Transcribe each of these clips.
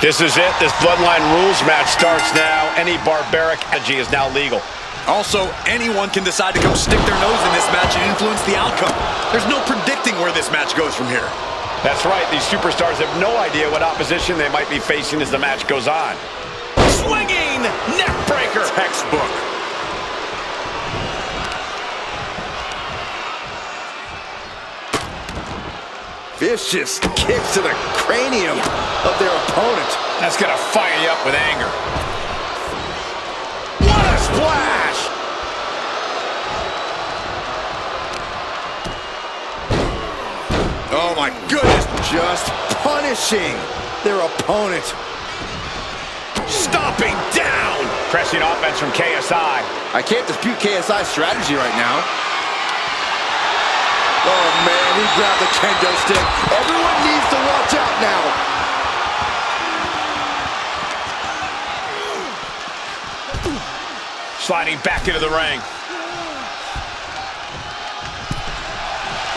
This is it. This Bloodline Rules match starts now. Any barbaric energy is now legal. Also, anyone can decide to come stick their nose in this match and influence the outcome. There's no predicting where this match goes from here. That's right. These superstars have no idea what opposition they might be facing as the match goes on. Swinging neck breaker. Textbook. Vicious kicks to the cranium of their opponent. That's going to fire you up with anger. What a splash! Oh my goodness, just punishing their opponent. Stomping down! Pressing offense from KSI. I can't dispute KSI's strategy right now. Oh man, he grabbed the kendo stick. Everyone needs to watch out now. Sliding back into the ring.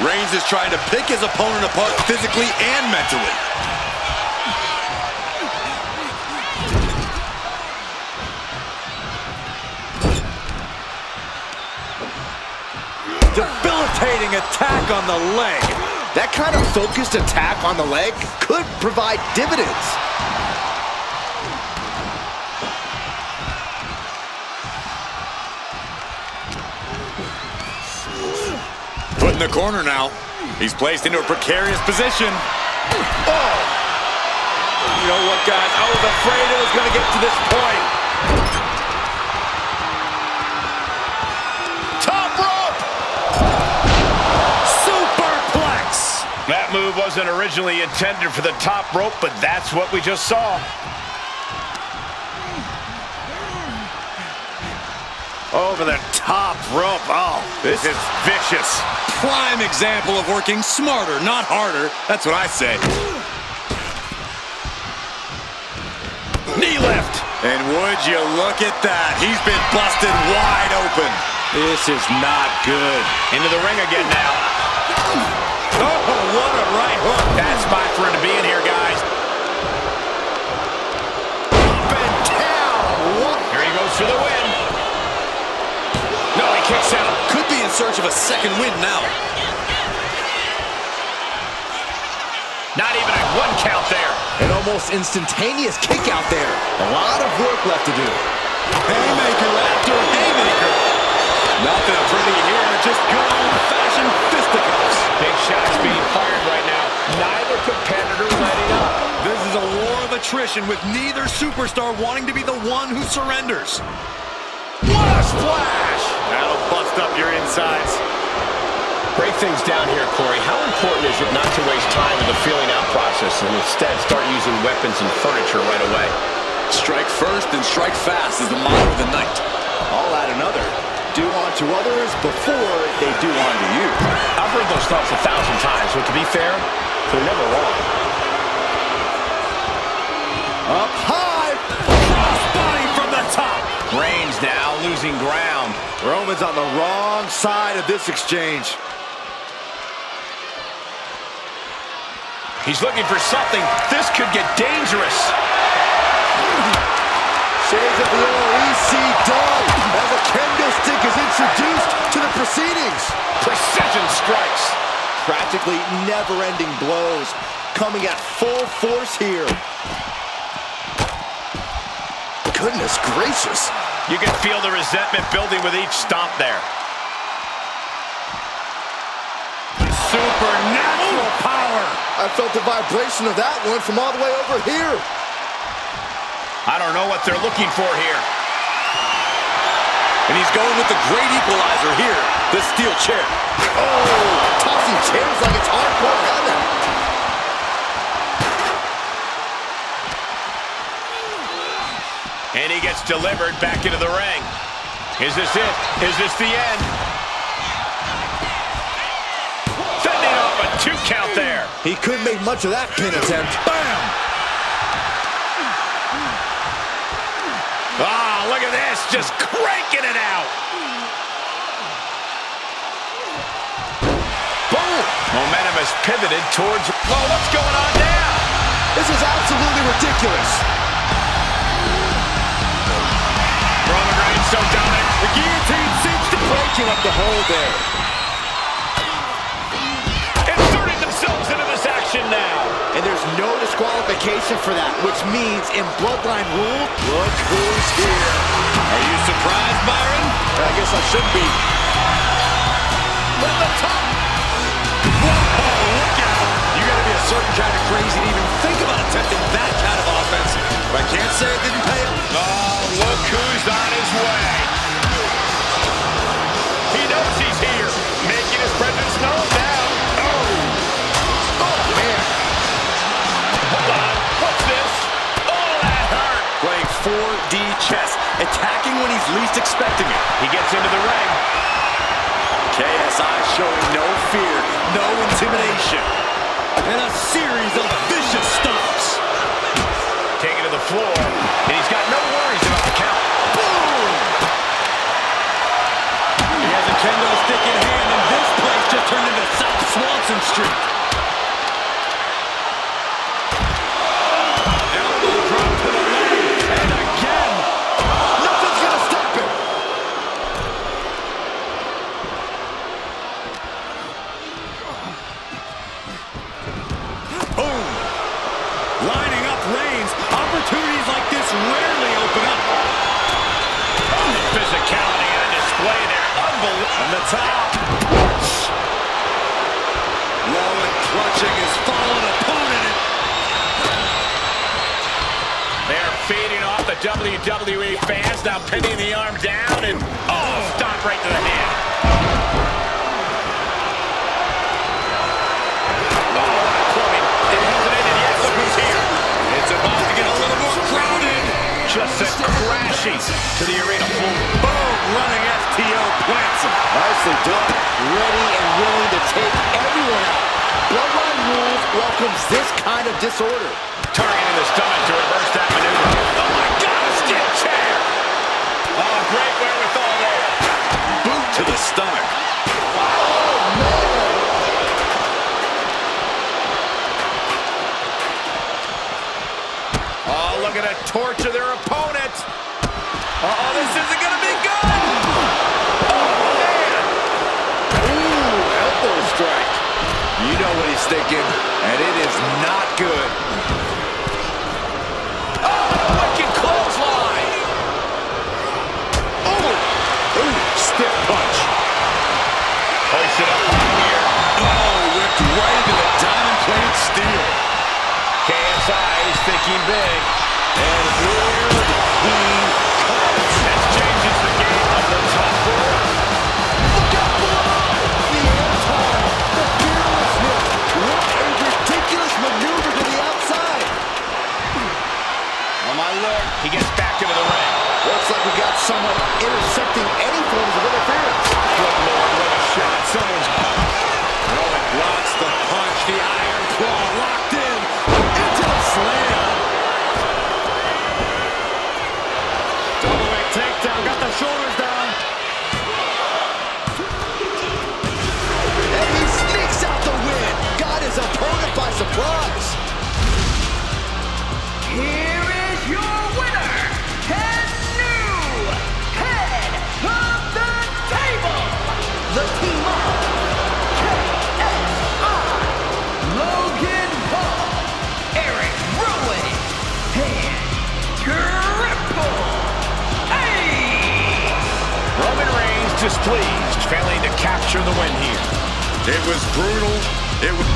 Reigns is trying to pick his opponent apart physically and mentally. Debilitating attack on the leg. That kind of focused attack on the leg could provide dividends. Put in the corner now. He's placed into a precarious position. Oh! You know what, guys? I was afraid it was going to get to this point. That move wasn't originally intended for the top rope, but that's what we just saw. Over the top rope. Oh, this is vicious. Prime example of working smarter, not harder. That's what I say. Knee lift. And would you look at that? He's been busted wide open. This is not good. Into the ring again now. Oh, what a right hook. Bad spot for him to be in here, guys. Up and down. Here he goes for the win. No, he kicks out. Could be in search of a second win now. Not even a one count there. An almost instantaneous kick out there. A lot of work left to do. Haymaker after haymaker. Nothing pretty here, just good old-fashioned fisticuffs. Big shots being fired right now. Neither competitor letting up. This is a war of attrition with neither superstar wanting to be the one who surrenders. What a splash! That'll bust up your insides. Break things down here, Corey. How important is it not to waste time in the feeling out process and instead start using weapons and furniture right away? Strike first and strike fast is the motto of the night. I'll add another. Do unto others before they do unto you. I've heard those thoughts 1,000 times, but to be fair, they're never wrong. Up high. Crossbody from the top. Reigns now losing ground. Roman's on the wrong side of this exchange. He's looking for something. This could get dangerous. Shades of the OEC done as a kendo stick is introduced to the proceedings. Precision strikes. Practically never-ending blows coming at full force here. Goodness gracious. You can feel the resentment building with each stomp there. Supernatural power. I felt the vibration of that one from all the way over here. I don't know what they're looking for here. And he's going with the great equalizer here, the steel chair. Oh, tossing chairs like it's hardcore heaven. And he gets delivered back into the ring. Is this it? Is this the end? Fending off a 2 count there. He couldn't make much of that pin attempt. Bam! Ah, look at this, just cranking it out. Boom! Momentum has pivoted towards... Oh, what's going on now? This is absolutely ridiculous. Roman Reigns so dominant. The guillotine seems to breaking up the hold there. Inserting themselves into this action now. And there's no disqualification for that, which means in Bloodline rule, look who's here. Are you surprised, Byron? I guess I should be. From the top. Whoa, look out. You gotta be a certain kind of crazy to even think about attempting that kind of offense. But I can't say it didn't pay him. Oh, look who's on his way. He knows he's here, making his presence known now. Oh, man. Hold on, what's this? Oh, that hurt. Playing 4D chess, attacking when he's least expecting it. He gets into the ring. KSI showing no fear, no intimidation. And a series of vicious stomps. Taken to the floor, and he's got no worries about the count. Boom! He has a kendo stick in hand, and this place just turned into South Swanson Street. Elbow drop to the leg, and again. Nothing's going to stop him. Boom! Lining up Reigns. Opportunities like this rarely open up. Physicality on display there. Unbelievable. On the top. Low and clutching his fallen opponent. They're feeding off the WWE fans, now pinning the arm down, and stomp right to the hand. Clubbing. It hasn't ended yet. Look who's here. It's about to get a little more crowded. Just sent crashing to the arena floor. Boom! Running STO plants him. Nicely done. Ready and willing to take everyone out. Bloodline rules welcomes this kind of disorder. Targeting the stomach to reverse that maneuver. Oh my God, a stiff chair. Oh, great wherewithal there. Boot to the stomach. Oh, look at it torture their opponent. Uh-oh, this isn't going to be good. Oh, man. Ooh, elbow strike. You know what he's thinking, and it is not good. Wicked clothesline. Ooh, stiff punch. Hoisted up high here. Oh, whipped right into the diamond-plated steel. KSI is thinking big. And here he comes. This changes the game of the top rope. Look out below. The air time. The fearlessness. What a ridiculous maneuver to the outside. On my lord, he gets back into the ring. Looks like we got someone intercepting any forms of interference. Good Lord, what a shot. Someone's... Roman blocks the punch. The iron claw locked in. Into the slam. Double leg takedown. Got the shoulders down. And he sneaks out the win. Got his opponent by surprise. Here is your winner, and new head of the table, the team of KSI, Logan Paul, Eric Rowan, and Triple H. Roman Reigns displeased, failing to capture the win here. It was brutal. It was...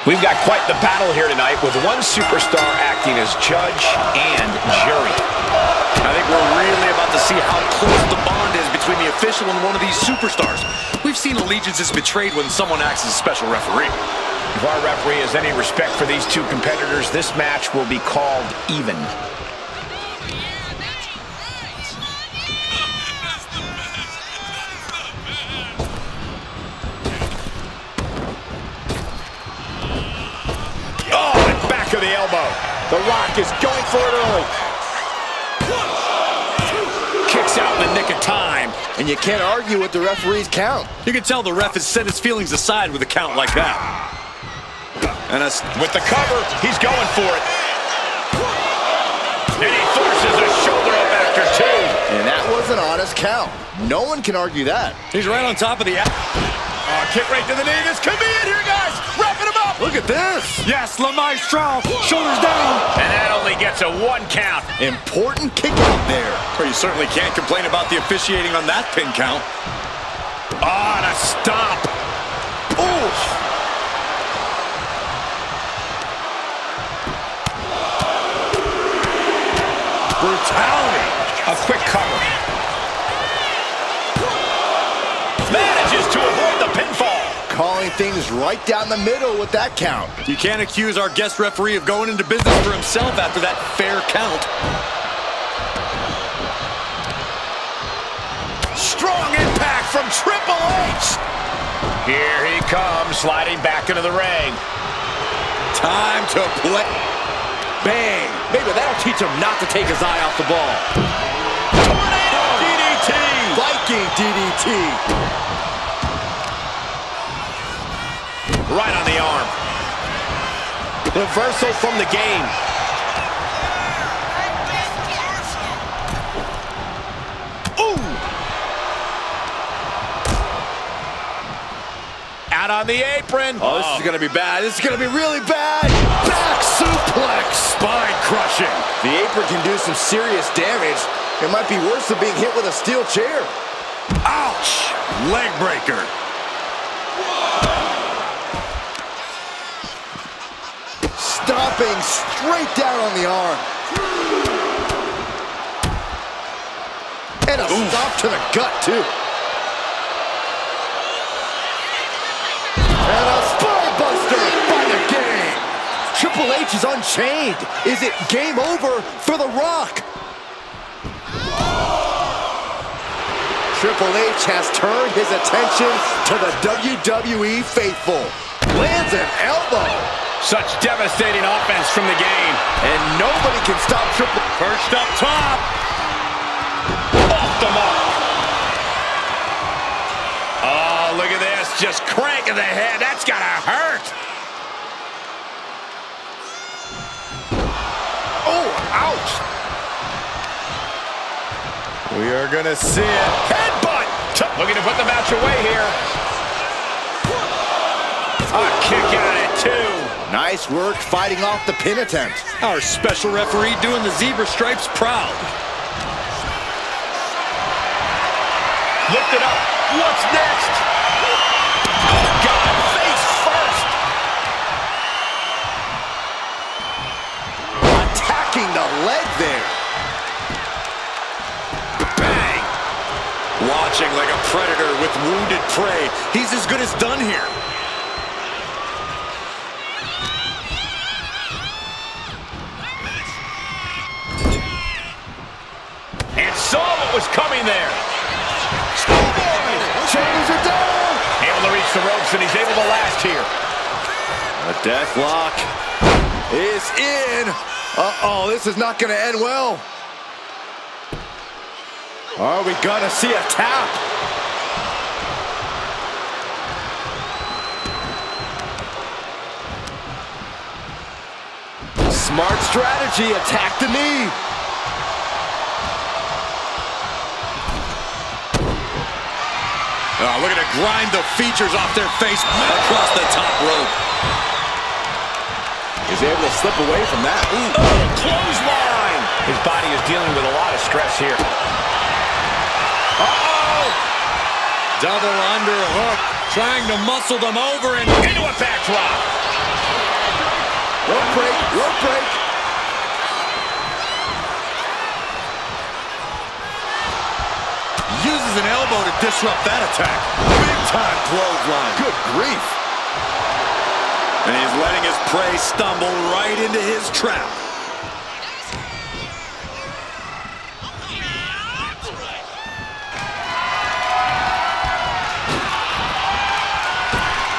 We've got quite the battle here tonight with one superstar acting as judge and jury. I think we're really about to see how close the bond is between the official and one of these superstars. We've seen allegiances betrayed when someone acts as a special referee. If our referee has any respect for these two competitors, this match will be called even. To the elbow. The Rock is going for it early. Kicks out in the nick of time. And you can't argue with the referee's count. You can tell the ref has set his feelings aside with a count like that. And with the cover, he's going for it. And he forces a shoulder up after two. And that was an honest count. No one can argue that. He's right on top of the... Kick right to the knee. This could be it here, guys. Wrapping him up. Look at this. Yes, Maestro. Shoulders down. And that only gets a one count. Important kick out there. Well, you certainly can't complain about the officiating on that pin count. Oh, and a stomp. Oof. Brutality. A quick cover. Manages to avoid the pinfall. Calling things right down the middle with that count. You can't accuse our guest referee of going into business for himself after that fair count. Strong impact from Triple H. Here he comes, sliding back into the ring. Time to play. Bang. Maybe that'll teach him not to take his eye off the ball. Tornado DDT. Viking DDT. Right on the arm. Reversal from the game. Ooh. Out on the apron. Oh, this is going to be bad. This is going to be really bad. Back suplex. Spine crushing. The apron can do some serious damage. It might be worse than being hit with a steel chair. Ouch. Leg breaker. Stomping straight down on the arm. And a stomp to the gut, too. And a spine buster by the game. Triple H is unchained. Is it game over for The Rock? Triple H has turned his attention to the WWE faithful. Lands an elbow. Such devastating offense from the game. And nobody can stop Triple H. Perched up top. Off the mark. Oh, look at this. Just cranking the head. That's gotta hurt. Oh, ouch. We are going to see it. Headbutt. Looking to put the match away here. A kick out at two. Nice work fighting off the pin attempt. Our special referee doing the zebra stripes proud. Lift it up. What's next? Oh, God. Face first. Attacking the leg there. Bang. Watching like a predator with wounded prey. He's as good as done here. Saw what was coming there. Chains are down. Able to reach the ropes, and he's able to last here. A death lock is in. Uh-oh, this is not going to end well. Are we going to see a tap? Smart strategy, attack the knee. Looking to grind the features off their face across the top rope. He's able to slip away from that. Ooh. Oh, clothesline. His body is dealing with a lot of stress here. Uh-oh. Double underhook, trying to muscle them over and into a backdrop. Rope break, rope break. Uses an elbow to disrupt that attack. Big time clothesline. Good grief. And he's letting his prey stumble right into his trap.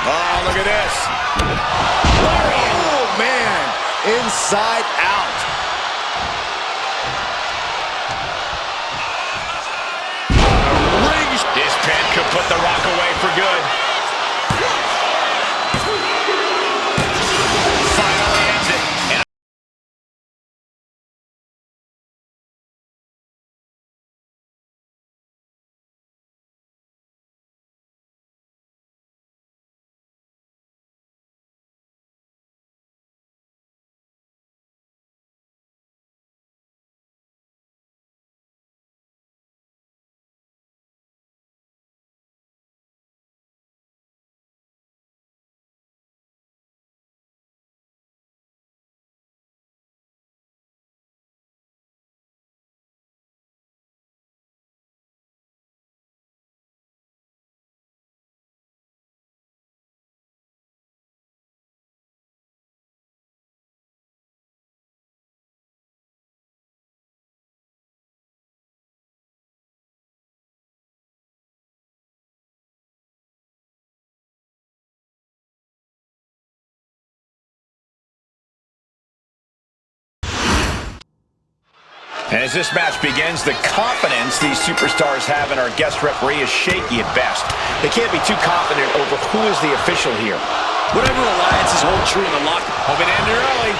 Oh, look at this. Oh, man. Inside out. This pin could put The Rock away for good. Finally ends it. And as this match begins, the confidence these superstars have in our guest referee is shaky at best. They can't be too confident over who is the official here. Whatever alliances hold true in the lock. Hope it ended early.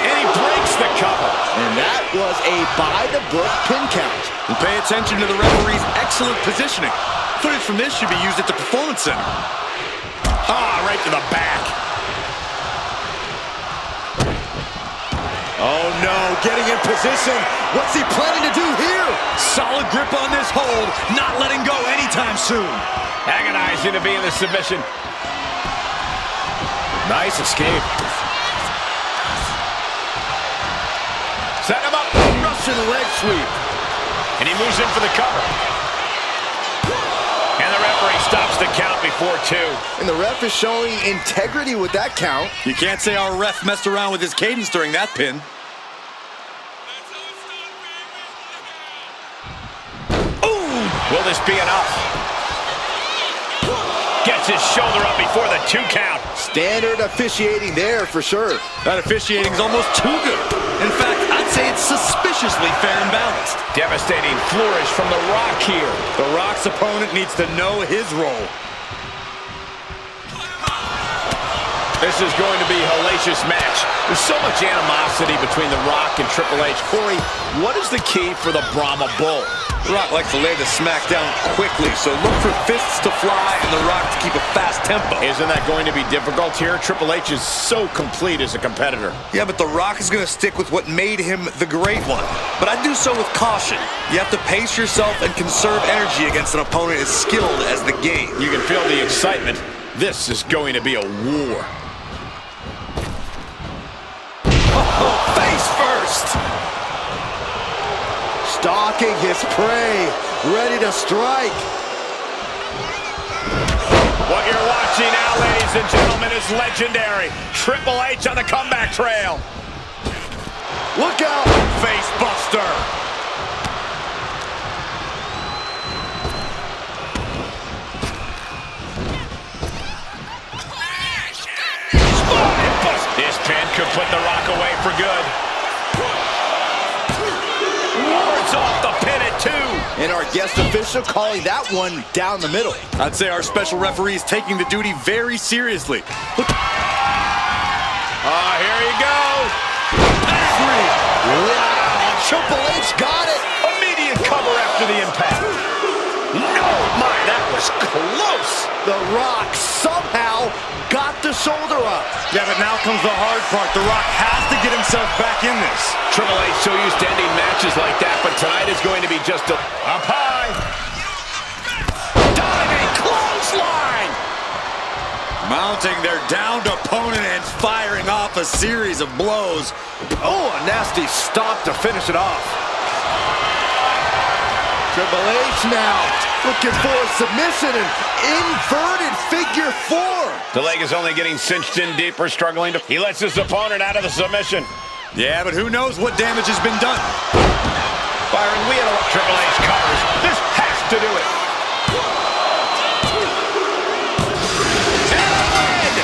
And he breaks the cover. And that was a by-the-book pin count. And pay attention to the referee's excellent positioning. Footage from this should be used at the Performance Center. Ah, right to the back. Oh, no, getting in position. What's he planning to do here? Solid grip on this hold, not letting go anytime soon. Agonizing to be in the submission. Nice escape. Set him up. Russian leg sweep. And he moves in for the cover. And the referee stops the count before 2. And the ref is showing integrity with that count. You can't say our ref messed around with his cadence during that pin. Ooh! Will this be enough? Gets his shoulder up before the 2 count. Standard officiating there for sure. That officiating's almost too good. In fact, I'd say it's suspiciously fair and balanced. Devastating flourish from The Rock here. The Rock's opponent needs to know his role. This is going to be a hellacious match. There's so much animosity between The Rock and Triple H. Corey, what is the key for the Brahma Bull? The Rock likes to lay the smack down quickly, so look for fists to fly and The Rock to keep a fast tempo. Isn't that going to be difficult here? Triple H is so complete as a competitor. Yeah, but The Rock is going to stick with what made him the great one. But I do so with caution. You have to pace yourself and conserve energy against an opponent as skilled as the game. You can feel the excitement. This is going to be a war. Face first. Stalking his prey, ready to strike. What you're watching now, ladies and gentlemen, is legendary. Triple H on the comeback trail. Look out. Face buster. This pin could put The Rock away for good. Wards off the pin at 2. And our guest official calling that one down the middle. I'd say our special referee is taking the duty very seriously. Look. Here you go. Wow, Triple H got it. Immediate cover after the impact. No, my, that was close. The Rock somehow got the shoulder up. Yeah, but now comes the hard part. The Rock has to get himself back in this. Triple H so used to ending matches like that, but tonight is going to be just up high. Diving clothesline. Mounting their downed opponent and firing off a series of blows. Oh, a nasty stop to finish it off. Triple H now looking for a submission and inverted figure four. The leg is only getting cinched in deeper, struggling to... He lets his opponent out of the submission. Yeah, but who knows what damage has been done. Byron, we had a Triple H covers. This has to do it. And a win!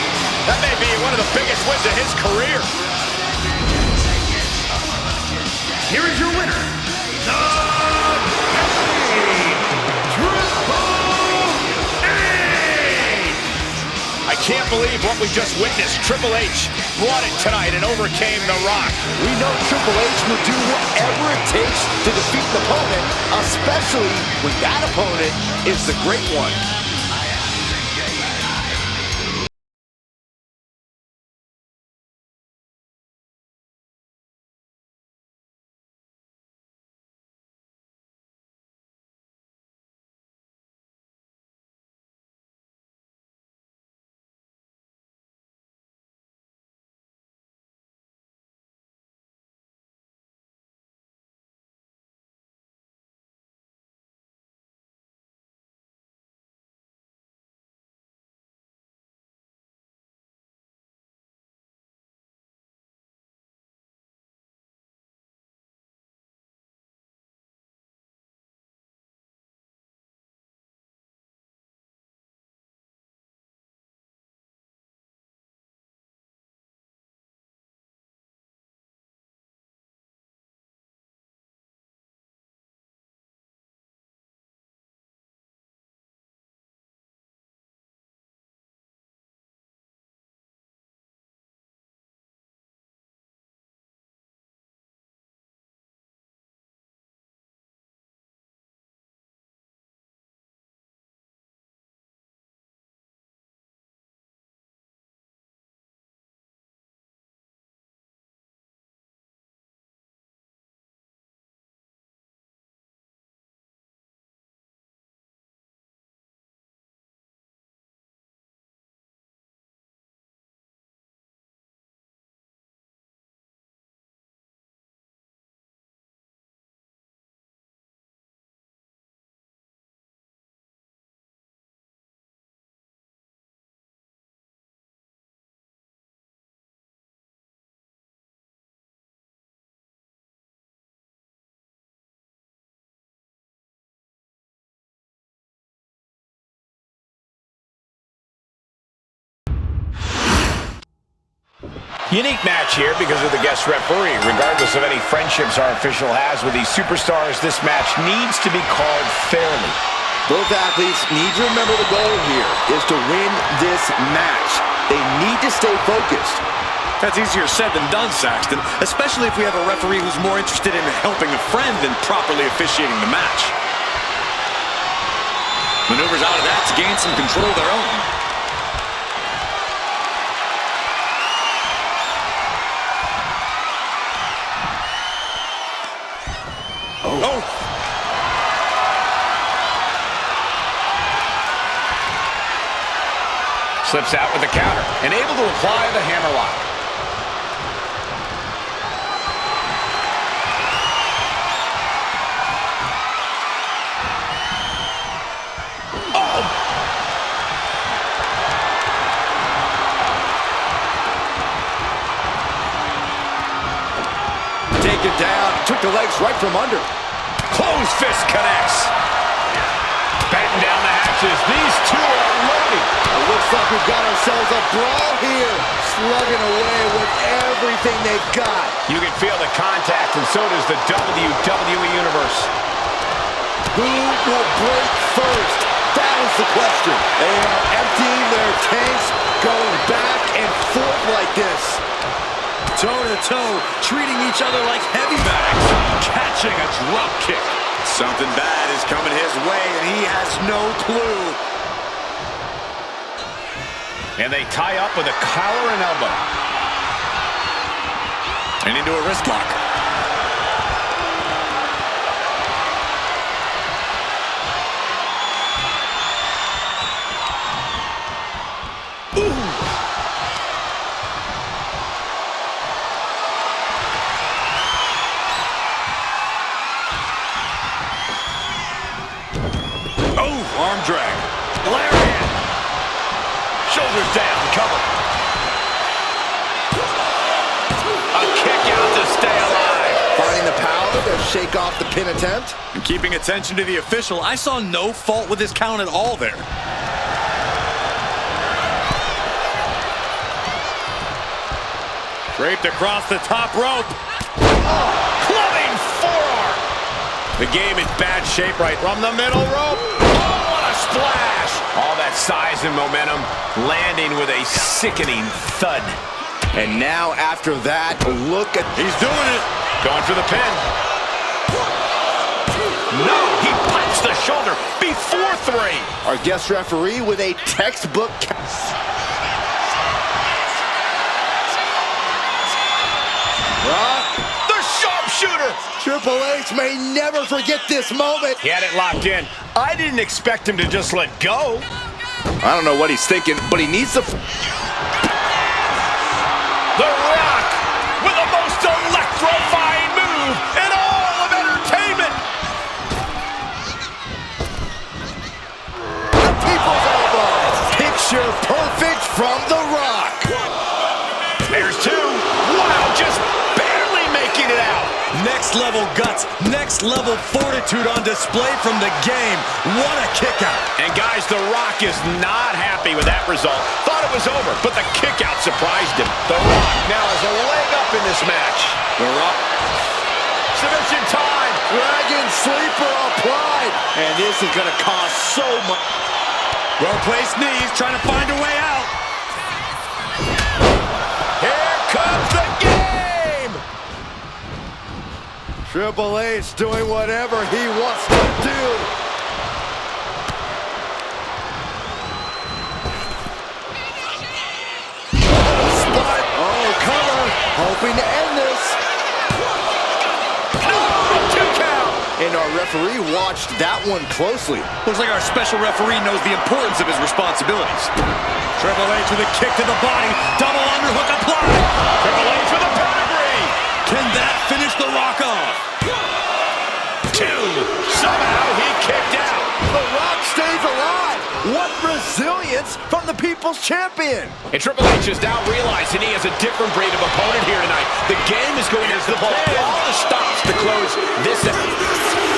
That may be one of the biggest wins of his career. Here is your winner, I can't believe what we just witnessed. Triple H brought it tonight and overcame The Rock. We know Triple H will do whatever it takes to defeat an opponent, especially when that opponent is the great one. Unique match here because of the guest referee. Regardless of any friendships our official has with these superstars, this match needs to be called fairly. Both athletes need to remember the goal here is to win this match. They need to stay focused. That's easier said than done, Saxton, especially if we have a referee who's more interested in helping a friend than properly officiating the match. Maneuvers out of that to gain some control of their own. Oh! Slips out with the counter and able to apply the hammerlock. Oh! Taken down, took the legs right from under. Closed fist connects. Batten down the hatches. These two are loading. It looks like we've got ourselves a brawl here. Slugging away with everything they've got. You can feel the contact, and so does the WWE Universe. Who will break first? That is the question. They are emptying their tanks, going back and forth like this. Toe-to-toe, treating each other like heavy bags. Catching a drop kick. Something bad is coming his way, and he has no clue. And they tie up with a collar and elbow. And into a wrist lock. Ooh. shake off the pin attempt. And keeping attention to the official, I saw no fault with his count at all there. Draped across the top rope. Oh, clubbing forearm. The game in bad shape right from the middle rope. Oh, what a splash. All that size and momentum landing with a sickening thud. And now after that, look at... He's doing it. Going for the pin. No, he punched the shoulder before 3. Our guest referee with a textbook... The sharpshooter. Triple H may never forget this moment. He had it locked in. I didn't expect him to just let go. I don't know what he's thinking, but he needs to... The Rock with the most electrifying move in all of entertainment. The people's elbow. Picture perfect from The Rock. There's 2. Wow, just barely making it out. Next level guts, next level fortitude on display from the game. What a kick out. And guys, The Rock is not happy with that result. Thought it was over, but the kick out surprised him. The Rock now has a leg up in this match. The Rock. Submission time. Dragon sleeper applied. And this is going to cost so much. Well-placed knees, trying to find a way out. Here comes the game. Triple H doing whatever he wants to do. Spot. Oh, cover. Hoping to end this. Oh, 2 count. And our referee watched that one closely. Looks like our special referee knows the importance of his responsibilities. Triple H with a kick to the body. Double underhook applied. Triple H with a pedigree. Can that finish The Rock off? 2. Somehow he kicked out. The Rock stays alive. What resilience from the People's Champion. And Triple H is now realizing he has a different breed of opponent here tonight. The game is going to pull all the stops to close this out.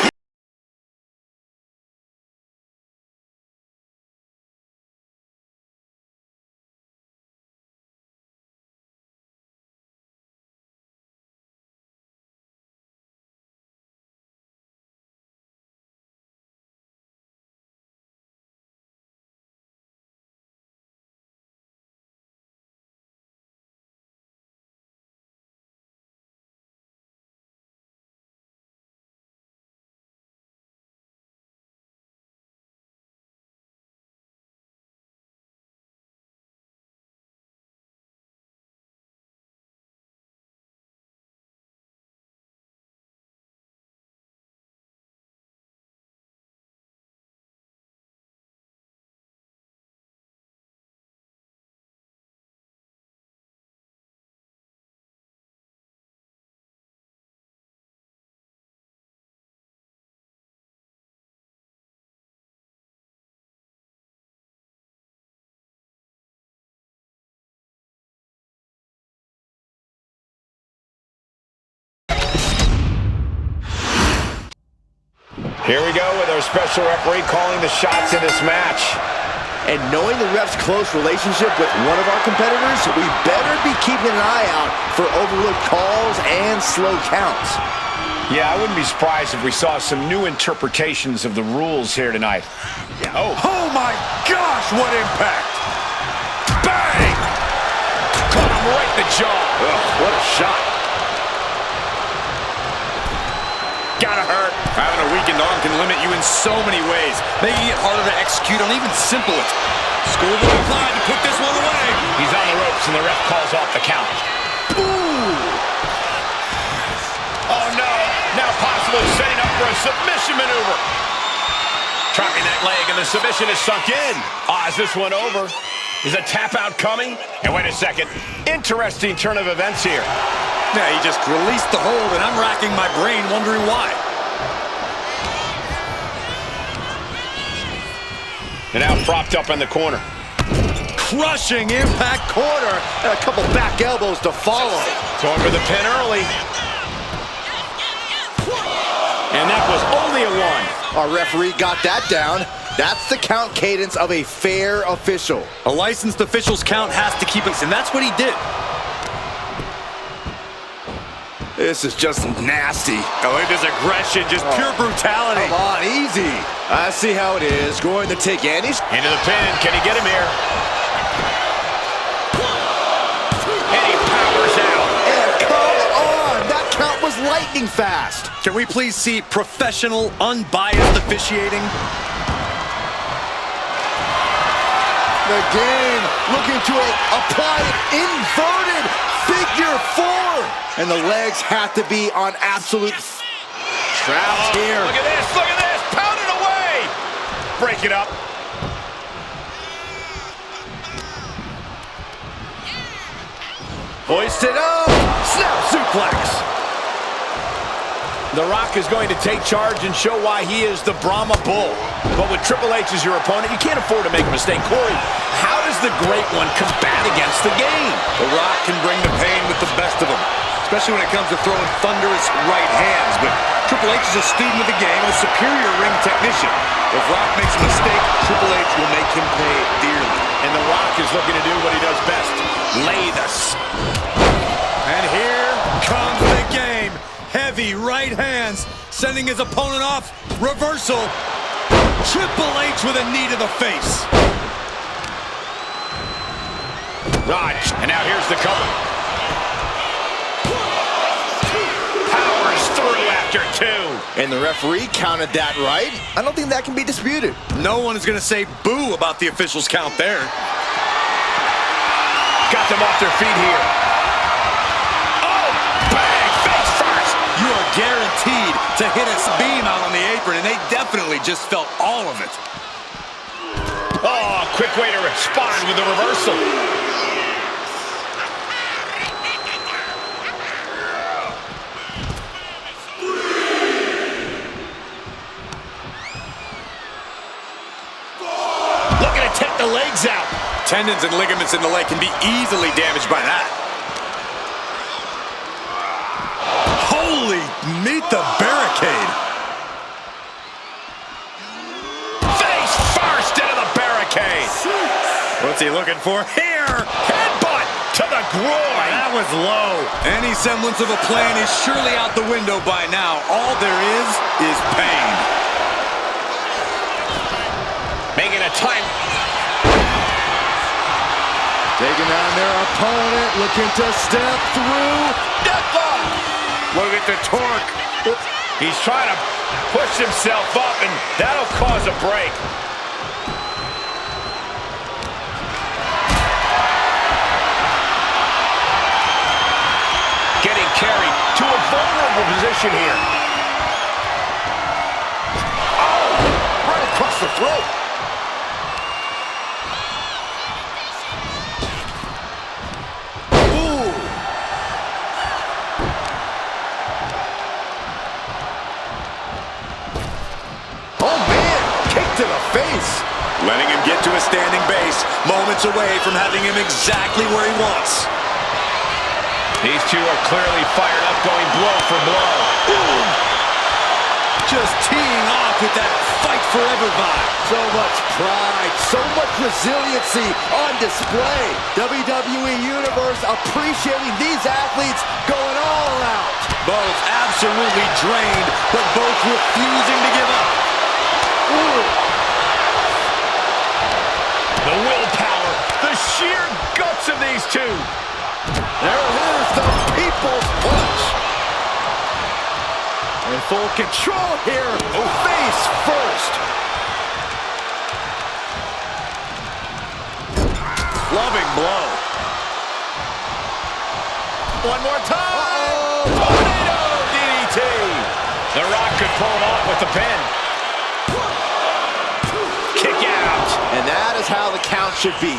Here we go with our special referee calling the shots in this match. And knowing the ref's close relationship with one of our competitors, we better be keeping an eye out for overlooked calls and slow counts. Yeah, I wouldn't be surprised if we saw some new interpretations of the rules here tonight. Oh my gosh, what impact! Bang! Caught him right in the jaw. Ugh, what a shot. Gotta hurt. Having a weakened arm can limit you in so many ways, making it harder to execute on even simple attacks. School will apply to put this one away. He's on the ropes and the ref calls off the count. Ooh! Oh no, now possibly setting up for a submission maneuver. Trapping that leg and the submission is sunk in. Is this one over? Is a tap out coming? And wait a second, interesting turn of events here. Yeah, he just released the hold and I'm racking my brain wondering why. And now propped up in the corner. Crushing impact Corner and a couple back elbows to follow. Going for the pin early. And that was only a 1. Our referee got that down. That's the count cadence of a fair official. A licensed official's count has to keep us, and that's what he did. This is just nasty. Oh, look at this aggression, just pure brutality. Come on, easy. I see how it is. Going to take any. Into the pin. Can he get him here? And he powers out. And come on, that count was lightning fast. Can we please see professional, unbiased officiating? The game looking to apply an inverted figure 4. And the legs have to be on absolute traps here. Look at this, look at this. Pound it away. Break it up. Hoist it up. Snap suplex. The Rock is going to take charge and show why he is the Brahma Bull. But with Triple H as your opponent, you can't afford to make a mistake. Corey, how does the Great One combat against the game? The Rock can bring the pain with the best of them, especially when it comes to throwing thunderous right hands. But Triple H is a student of the game and a superior ring technician. If Rock makes a mistake, Triple H will make him pay dearly. And The Rock is looking to do what he does best. Lay And here comes the game. Heavy right hands, sending his opponent off. Reversal. Triple H with a knee to the face. Right, and now here's the cover. Powers through after 2. And the referee counted that right. I don't think that can be disputed. No one is going to say boo about the official's count there. Got them off their feet here. Oh, bang, face first. You are guaranteed to hit a beam out on the apron, and they definitely just felt all of it. Oh, quick way to respond with the reversal. Looking to take the legs out. Tendons and ligaments in the leg can be easily damaged by that. Holy, meet the barricade. Face first into the barricade. What's he looking for here? Headbutt to the groin. That was low. Any semblance of a plan is surely out the window by now. All there is pain. Making a time. Taking on their opponent, looking to step through. Deathlock. Look at the torque. He's trying to push himself up, and that'll cause a break. Getting carried to a vulnerable position here. Oh, right across the throat. Letting him get to a standing base, moments away from having him exactly where he wants. These two are clearly fired up, going blow for blow. Ooh. Just teeing off with that fight forever vibe. So much pride, so much resiliency on display. WWE Universe appreciating these athletes going all out. Both absolutely drained, but both refusing to give up. Ooh. The willpower, the sheer guts of these two. There it is, the people's punch. In full control here, face first. Loving blow. One more time. Tornado DDT. The Rock could pull it off with the pin. Kick out. And that is how the count should be.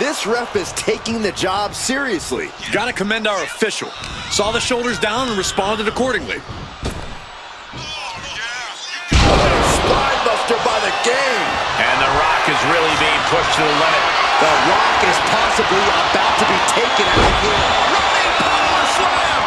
This ref is taking the job seriously. Gotta commend our official. Saw the shoulders down and responded accordingly. Spinebuster by the game. And The Rock is really being pushed to the limit. The Rock is possibly about to be taken out here. Running power slam.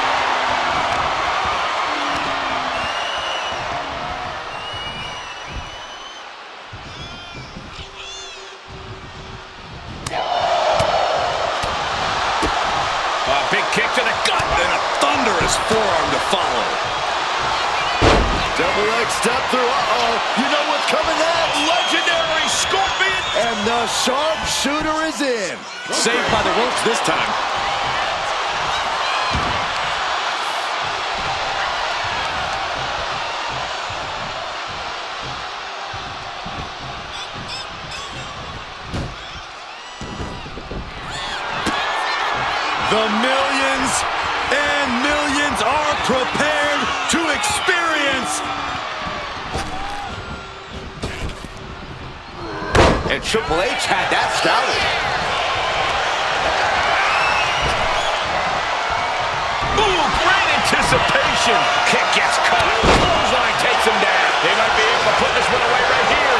follow. Double leg step through. Uh-oh. You know what's coming next. Legendary Scorpion. And the sharpshooter is in. Saved by the ropes this time. The millions and millions are prepared to experience. And Triple H had that scouted. Ooh, great anticipation. Kick gets caught. Clothesline takes him down. They might be able to put this one away right here.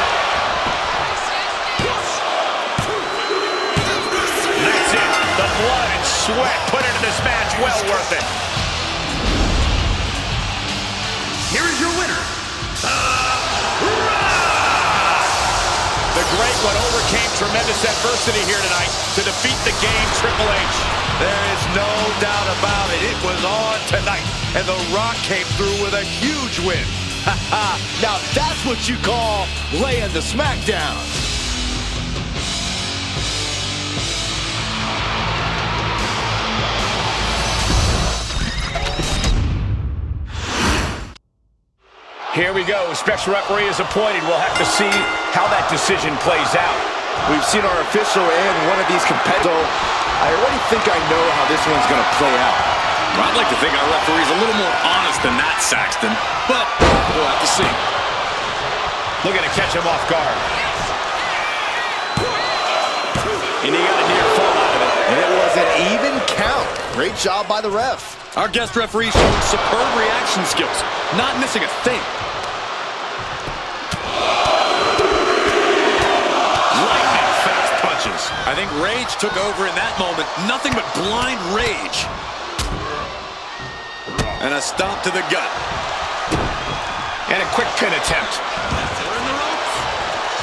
That's it. The blood and sweat put into this match. Well worth it. Here is your winner, The Great One overcame tremendous adversity here tonight to defeat the game Triple H. There is no doubt about it. It was on tonight. And The Rock came through with a huge win. Now that's what you call laying the smackdown. Here we go. Special referee is appointed. We'll have to see how that decision plays out. We've seen our official and one of these competitors. I already think I know how this one's going to play out. Well, I'd like to think our referee's a little more honest than that, Saxton. But we'll have to see. Looking to catch him off guard. And he got a near fall out of it. And it was an even count. Great job by the ref. Our guest referee showed superb reaction skills, not missing a thing. Lightning fast punches. I think rage took over in that moment. Nothing but blind rage. And a stomp to the gut. And a quick pin attempt.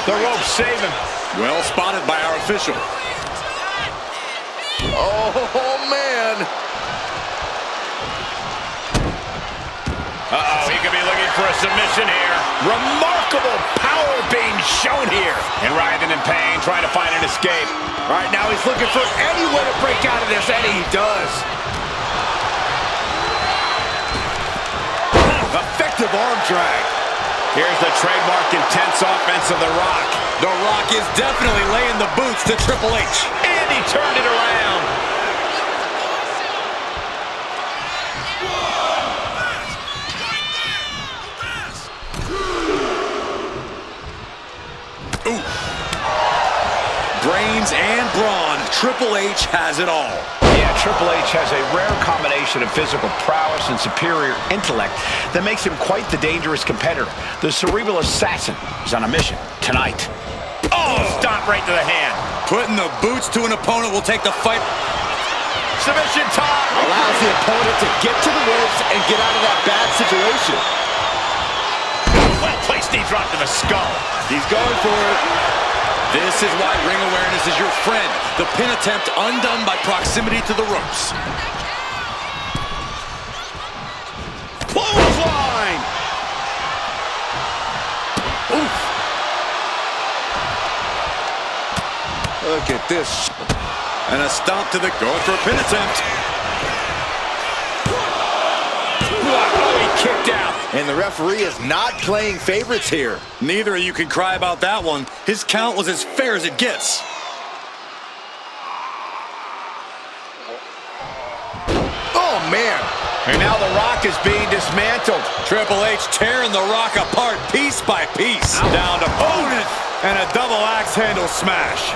The ropes save him. Well spotted by our official. Oh, man. Uh-oh, he could be looking for a submission here. Remarkable power being shown here. And writhing in pain, trying to find an escape. Right now he's looking for any way to break out of this, and he does. Effective arm drag. Here's the trademark intense offense of The Rock. The Rock is definitely laying the boots to Triple H. And he turned it around. Ooh. Brains and brawn, Triple H has it all. Yeah, Triple H has a rare combination of physical prowess and superior intellect that makes him quite the dangerous competitor. The cerebral assassin is on a mission tonight. Oh, stomp right to the hand. Putting the boots to an opponent will take the fight. Submission time. Allows the opponent to get to the ropes and get out of that bad situation. Well-placed knee drop to the skull. He's going for it. This is why ring awareness is your friend. The pin attempt undone by proximity to the ropes. Clothesline. Oof. Look at this. And a stomp to the going for a pin attempt. Oh, he kicked out. And the referee is not playing favorites here. Neither of you can cry about that one. His count was as fair as it gets. Oh, man. And now The Rock is being dismantled. Triple H tearing The Rock apart piece by piece. Down to opponent. And a double axe handle smash.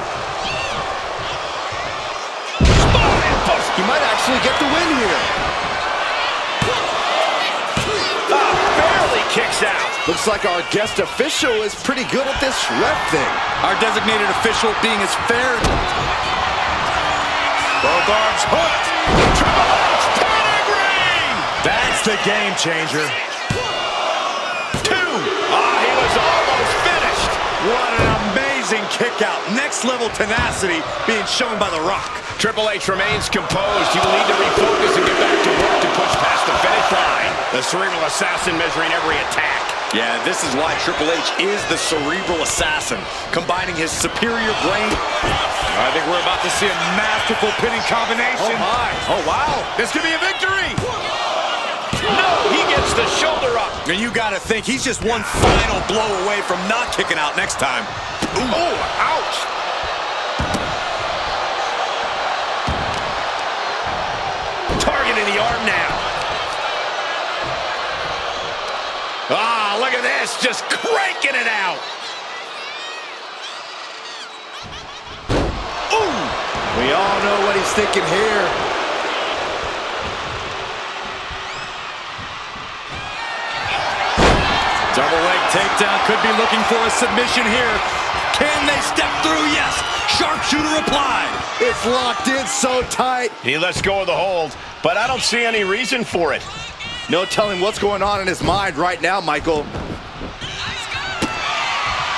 He might actually get the win here. Barely kicks out. Looks like our guest official is pretty good at this ref thing. Our designated official being as fair. Both arms hooked. Triple H pedigree. That's the game changer. 2. He was almost finished. What an amazing amazing kick out. Next level tenacity being shown by The Rock. Triple H remains composed. He will need to refocus and get back to work to push past the finish line. The cerebral assassin measuring every attack. Yeah, this is why Triple H is the cerebral assassin, combining his superior brain. I think we're about to see a masterful pinning combination. Oh, my. Oh, wow. This could be a victory. No, he gets the shoulder up. And you got to think he's just one final blow away from not kicking out next time. Ooh. Oh, ouch. Targeting the arm now. Ah, look at this, just cranking it out. Ooh! We all know what he's thinking here. Double leg takedown, could be looking for a submission here. Can they step through? Yes. Sharpshooter applied. It's locked in so tight. He lets go of the hold, but I don't see any reason for it. No telling what's going on in his mind right now, Michael.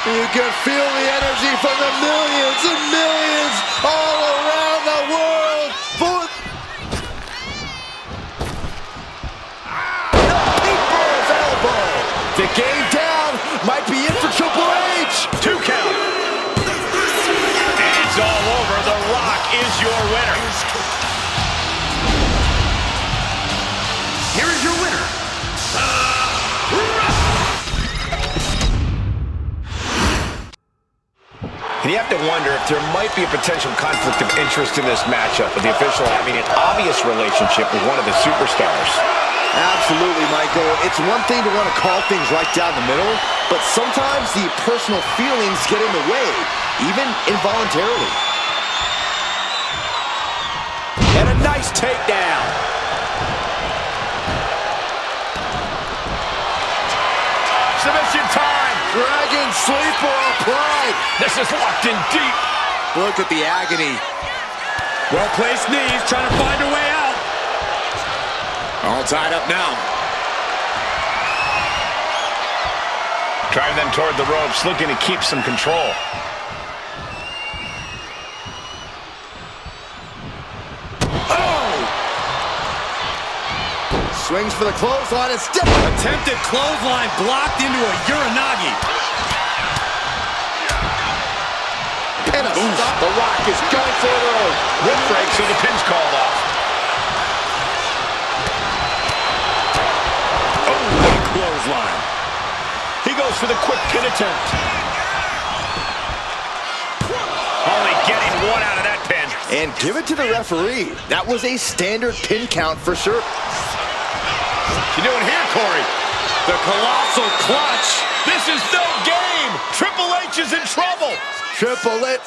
You can feel the energy from the millions and millions all around the world. The people's elbow. The game down might be in for Triple H. 2 count. And it's all over. The Rock is your winner. Here is your winner. And you have to wonder if there might be a potential conflict of interest in this matchup, with the official having an obvious relationship with one of the superstars. Absolutely, Michael. It's one thing to want to call things right down the middle, but sometimes the personal feelings get in the way, even involuntarily. And a nice takedown. Submission time. Dragon sleeper applied. This is locked in deep. Look at the agony. Well-placed knees, trying to find a way out. All tied up now. Driving them toward the ropes, looking to keep some control. Swings for the clothesline and step. Attempted clothesline blocked into a Uranagi. And a stop. The Rock is going for the rope. Rip break, so the pin's called off. Oh, big clothesline. He goes for the quick pin attempt. Only getting one out of that pin. And give it to the referee. That was a standard pin count for sure. You doing here, Corey? The colossal clutch. This is no game. Triple H is in trouble. Triple H.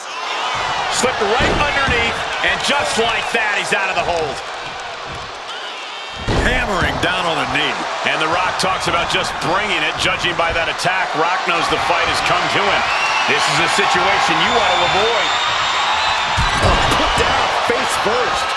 Slipped right underneath, and just like that, he's out of the hold. Hammering down on the knee. And The Rock talks about just bringing it. Judging by that attack, Rock knows the fight has come to him. This is a situation you want to avoid. Put down face first.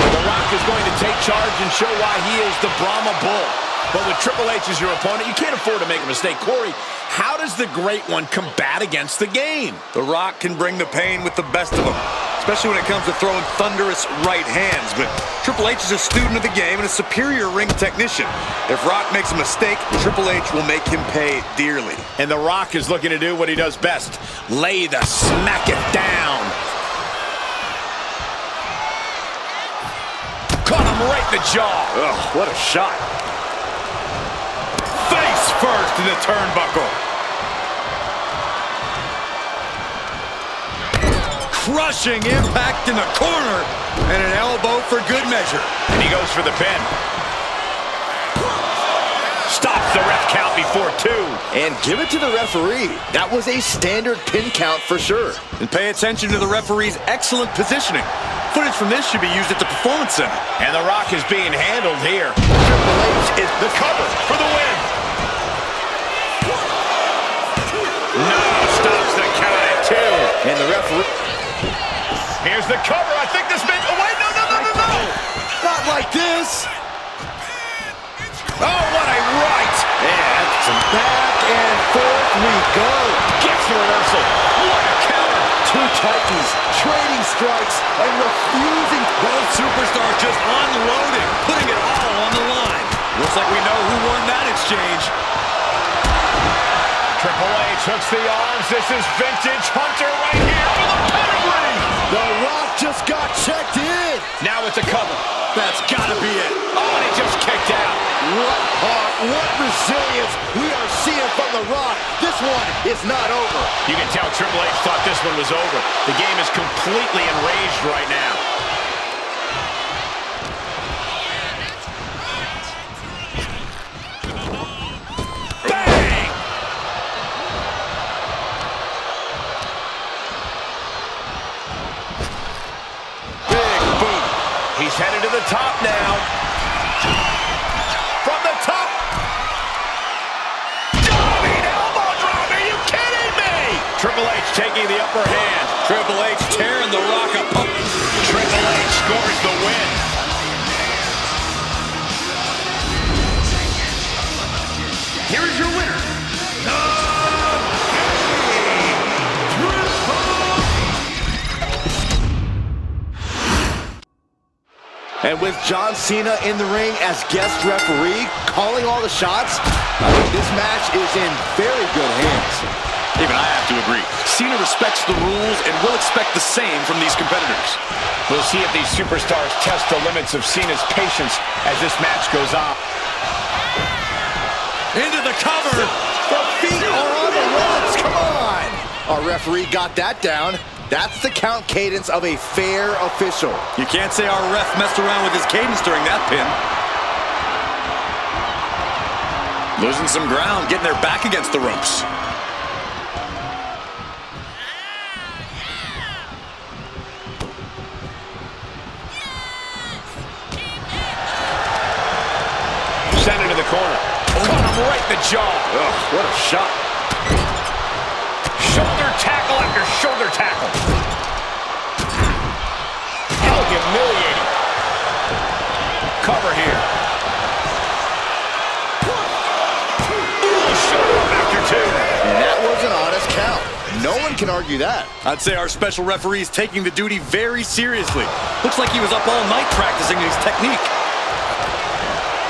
The Rock is going to take charge and show why he is the Brahma Bull. But with Triple H as your opponent, you can't afford to make a mistake. Corey, how does the Great One combat against the game? The Rock can bring the pain with the best of them, especially when it comes to throwing thunderous right hands. But Triple H is a student of the game and a superior ring technician. If Rock makes a mistake, Triple H will make him pay dearly. And The Rock is looking to do what he does best. Lay the smack it down. Caught him right in the jaw. Ugh, what a shot. Face first in the turnbuckle. Crushing impact in the corner. And an elbow for good measure. And he goes for the pin. Stops the ref count before 2. And give it to the referee. That was a standard pin count for sure. And pay attention to the referee's excellent positioning. Footage from this should be used at the Performance Center. And The Rock is being handled here. Triple H is the cover for the win. No, stops the count at 2. And the referee. Here's the cover. I think this meant. Oh, wait, no. Not like this. Oh, what a right. And back and forth we go. Gets a reversal. What a counter. Two titans trading strikes and refusing. Both superstars just unloading, putting it all on the line. Looks like we know who won that exchange. Triple H hooks the arms. This is vintage Hunter right here for the pedigree. The Rock just got checked in. Now it's a cover. That's gotta be it. Oh, and he just kicked out. What heart, what resilience we are seeing from The Rock. This one is not over. You can tell Triple H thought this one was over. The game is completely enraged right now. Bang! Big boot. He's headed to the top now. From the top. Diving elbow drop. Are you kidding me? Triple H taking the upper hand. Triple H tearing The Rock apart. Triple H scores the win. Here is your winner. And with John Cena in the ring as guest referee, calling all the shots, I think this match is in very good hands. Even I have to agree. Cena respects the rules and will expect the same from these competitors. We'll see if these superstars test the limits of Cena's patience as this match goes on. Into the cover. The feet are on the ropes, come on! Our referee got that down. That's the count cadence of a fair official. You can't say our ref messed around with his cadence during that pin. Losing some ground, getting their back against the ropes. Sent into the corner. Caught him right in the jaw. Ugh, what a shot. Shoulder tackle after shoulder tackle. How humiliating. Cover here. Ooh, shoulder up after two. And that was an honest count. No one can argue that. I'd say our special referee is taking the duty very seriously. Looks like he was up all night practicing his technique.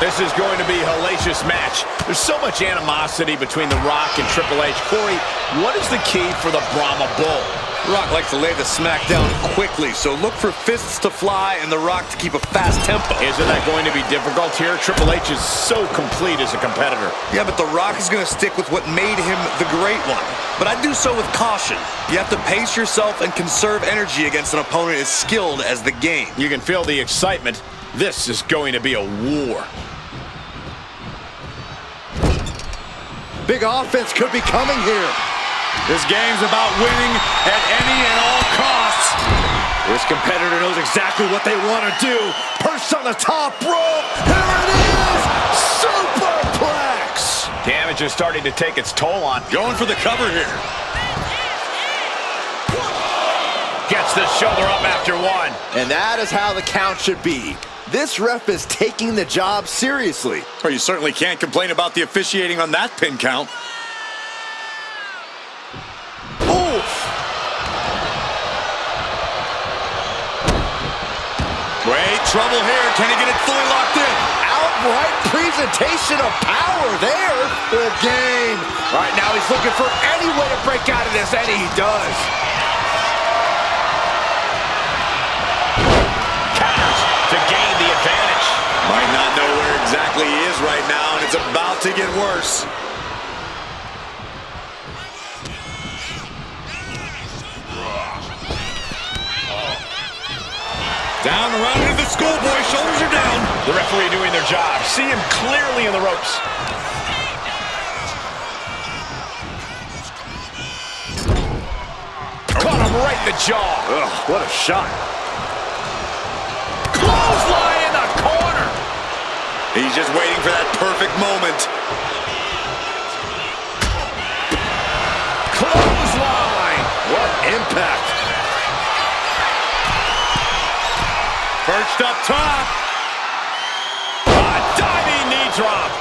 This is going to be a hellacious match. There's so much animosity between The Rock and Triple H. Corey, what is the key for the Brahma Bull? Rock likes to lay the smack down quickly, so look for fists to fly and The Rock to keep a fast tempo. Isn't that going to be difficult here? Triple H is so complete as a competitor. Yeah, but The Rock is going to stick with what made him the great one. But I do so with caution. You have to pace yourself and conserve energy against an opponent as skilled as the game. You can feel the excitement. This is going to be a war. Big offense could be coming here. This game's about winning at any and all costs. This competitor knows exactly what they want to do. Perched on the top rope. Here it is. Superplex. Damage is starting to take its toll on. Going for the cover here. Gets the shoulder up after one. And that is how the count should be. This ref is taking the job seriously. Well, you certainly can't complain about the officiating on that pin count. Oof. Great trouble here. Can he get it fully locked in? Outright presentation of power there. The game. Right now he's looking for any way to break out of this, and he does. Counters to gain the advantage. Might not know where exactly he is right now, and it's about to get worse. Down, around into the schoolboy. Shoulders are down. The referee doing their job. See him clearly in the ropes. Caught him right in the jaw. Ugh, what a shot. Clothesline in the corner. He's just waiting for that perfect moment. Clothesline. What impact. Perched up top. A diving knee drop.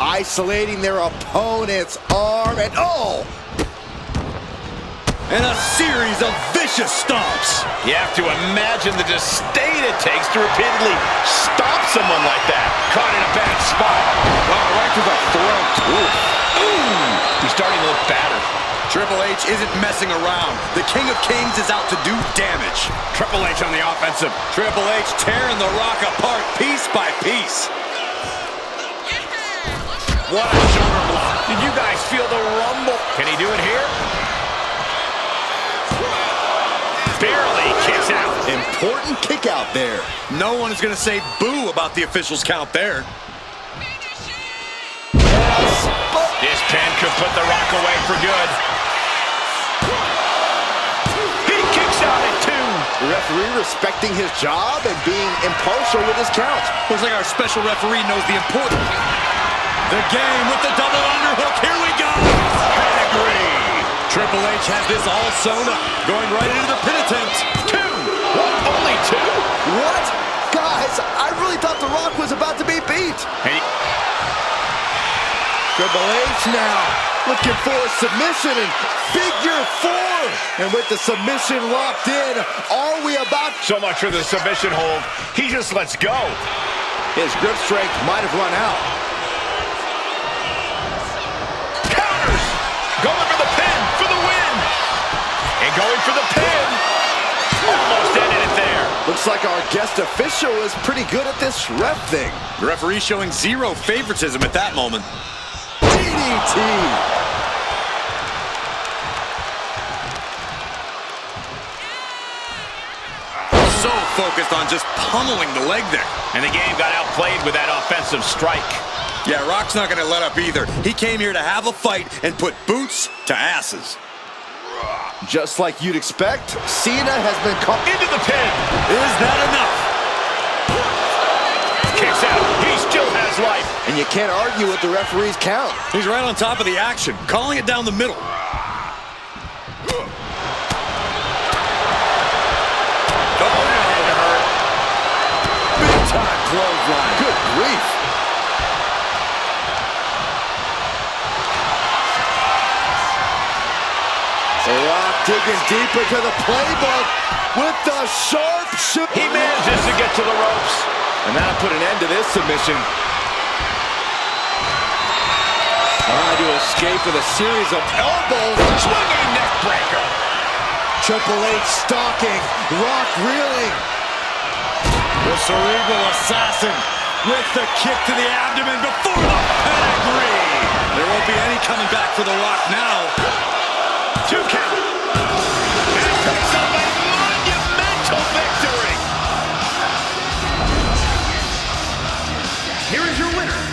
isolating their opponent's arm, and And a series of vicious stomps. You have to imagine the disdain it takes to repeatedly stomp someone like that. Caught in a bad spot. Oh, right to the throat. Ooh. He's starting to look battered. Triple H isn't messing around. The King of Kings is out to do damage. Triple H on the offensive. Triple H tearing The Rock apart piece by piece. What a shoulder block. Did you guys feel the rumble? Can he do it here? Barely kicks out. important kick out there. No one is going to say boo about the official's count there. This pin could put The Rock away for good. He kicks out at 2. The referee respecting his job and being impartial with his count. Looks like our special referee knows the important. The game with the double underhook. Here we go. Pedigree. Triple H has this all sewn up. Going right into the pin attempt. 2. What? Only 2? What? Guys, I really thought The Rock was about to be beat. Hey. Triple H now looking for a submission and figure 4. And with the submission locked in, are we about... So much for the submission hold. He just lets go. His grip strength might have run out. Counters. Going for the pin for the win. And going for the pin. Almost ended it there. Looks like our guest official is pretty good at this ref thing. The referee showing zero favoritism at that moment. DDT. So focused on just pummeling the leg there. And the game got outplayed with that offensive strike. Yeah, Rock's not going to let up either. He came here to have a fight and put boots to asses. Just like you'd expect, Cena has been caught Into the pin. Is that enough? Kicks out. He still has life. and you can't argue with the referee's count. He's right on top of the action, calling it down the middle. Big-time clothesline. Good grief. The Rock digging deep into the playbook with the sharp shoot. He manages to get to the ropes. And that'll put an end to this submission. Trying to escape with a series of elbows. Swinging neck breaker. Triple H stalking. Rock reeling. The cerebral assassin with the kick to the abdomen before the pedigree. There won't be any coming back for The Rock now. 2 count. And it picks up a monumental victory. Here is your winner,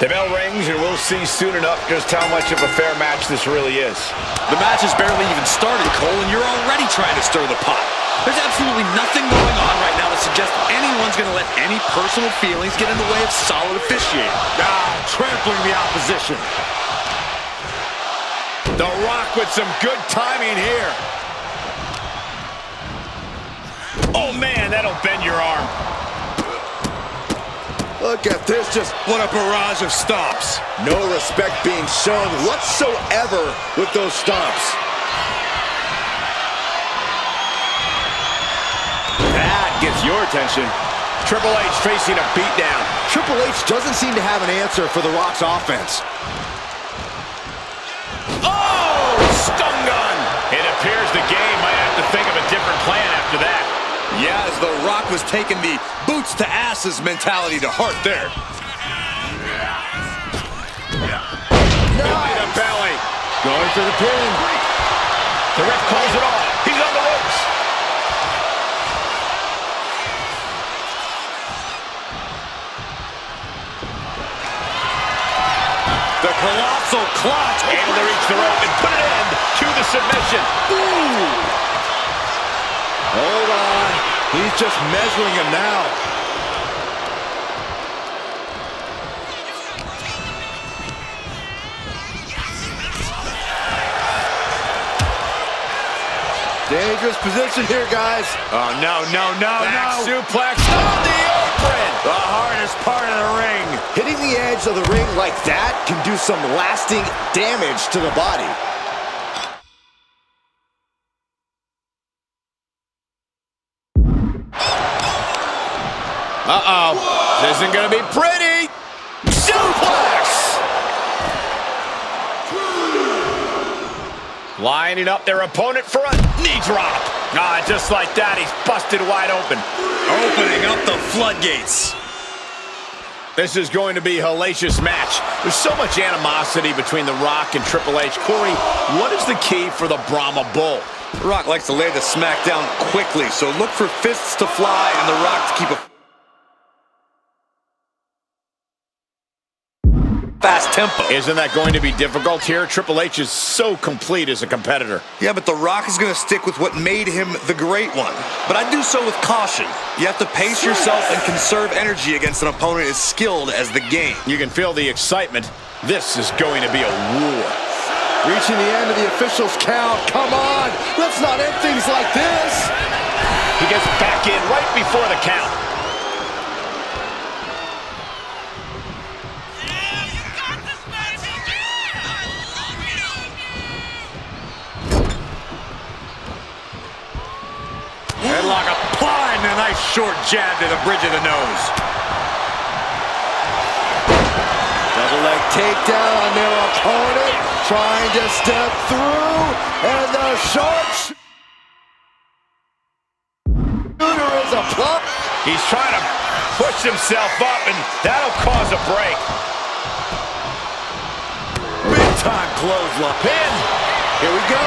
The bell rings, and we'll see soon enough just how much of a fair match this really is. The match has barely even started, Cole, and you're already trying to stir the pot. There's absolutely nothing going on right now to suggest anyone's going to let any personal feelings get in the way of solid officiating. Trampling the opposition. The Rock with some good timing here. Oh, man, that'll bend your arm. Look at this, just What a barrage of stomps. no respect being shown whatsoever with those stomps. That gets your attention. Triple H facing a beatdown. Triple H doesn't seem to have an answer for The Rock's offense. Oh, stun gun. It appears the game might have to think of a different plan after that. Yeah, as The Rock was taking the boots to asses mentality to heart there. Belly to belly. Going for the pin. The ref calls it off. He's on the ropes. The colossal clutch. Able to reach the rope and put an end to the submission. Ooh. Hold on. He's just measuring him now. Dangerous position here, guys. Oh, no. Back suplex on the apron. The hardest part of the ring. Hitting the edge of the ring like that can do some lasting damage to the body. Uh-oh. This isn't going to be pretty. Suplex. Lining up their opponent for a knee drop. Just like that, he's busted wide open. Opening up the floodgates. This is going to be a hellacious match. There's so much animosity between The Rock and Triple H. Corey, what is the key for the Brahma Bull? The Rock likes to lay the smack down quickly, so look for fists to fly and The Rock to keep a fast tempo. Isn't that going to be difficult here? Triple H is so complete as a competitor. Yeah, but The Rock is going to stick with what made him the great one. But I do so with caution. You have to pace yourself and conserve energy against an opponent as skilled as the game. You can feel the excitement. This is going to be a war. Reaching the end of the official's count. Come on. Let's not end things like this. He gets back in right before the count. Headlock applied and a nice short jab to the bridge of the nose. Double leg takedown on their opponent. Trying to step through. And the short shooter is a plump. He's trying to push himself up, and that'll cause a break. Big time clothesline. Pin. Here we go.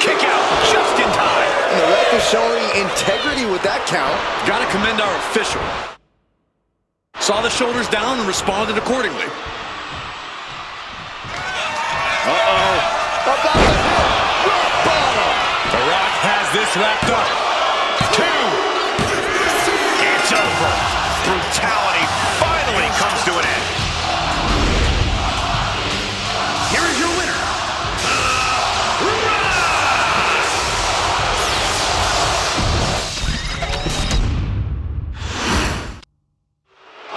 Kick out just in time. And the ref is showing integrity with that count. Gotta commend our official. Saw the shoulders down and responded accordingly. Uh-oh. About to hit. Rock bottom. The Rock has this wrapped up. 2. It's over. Brutality finally comes to an end. Here is your winner.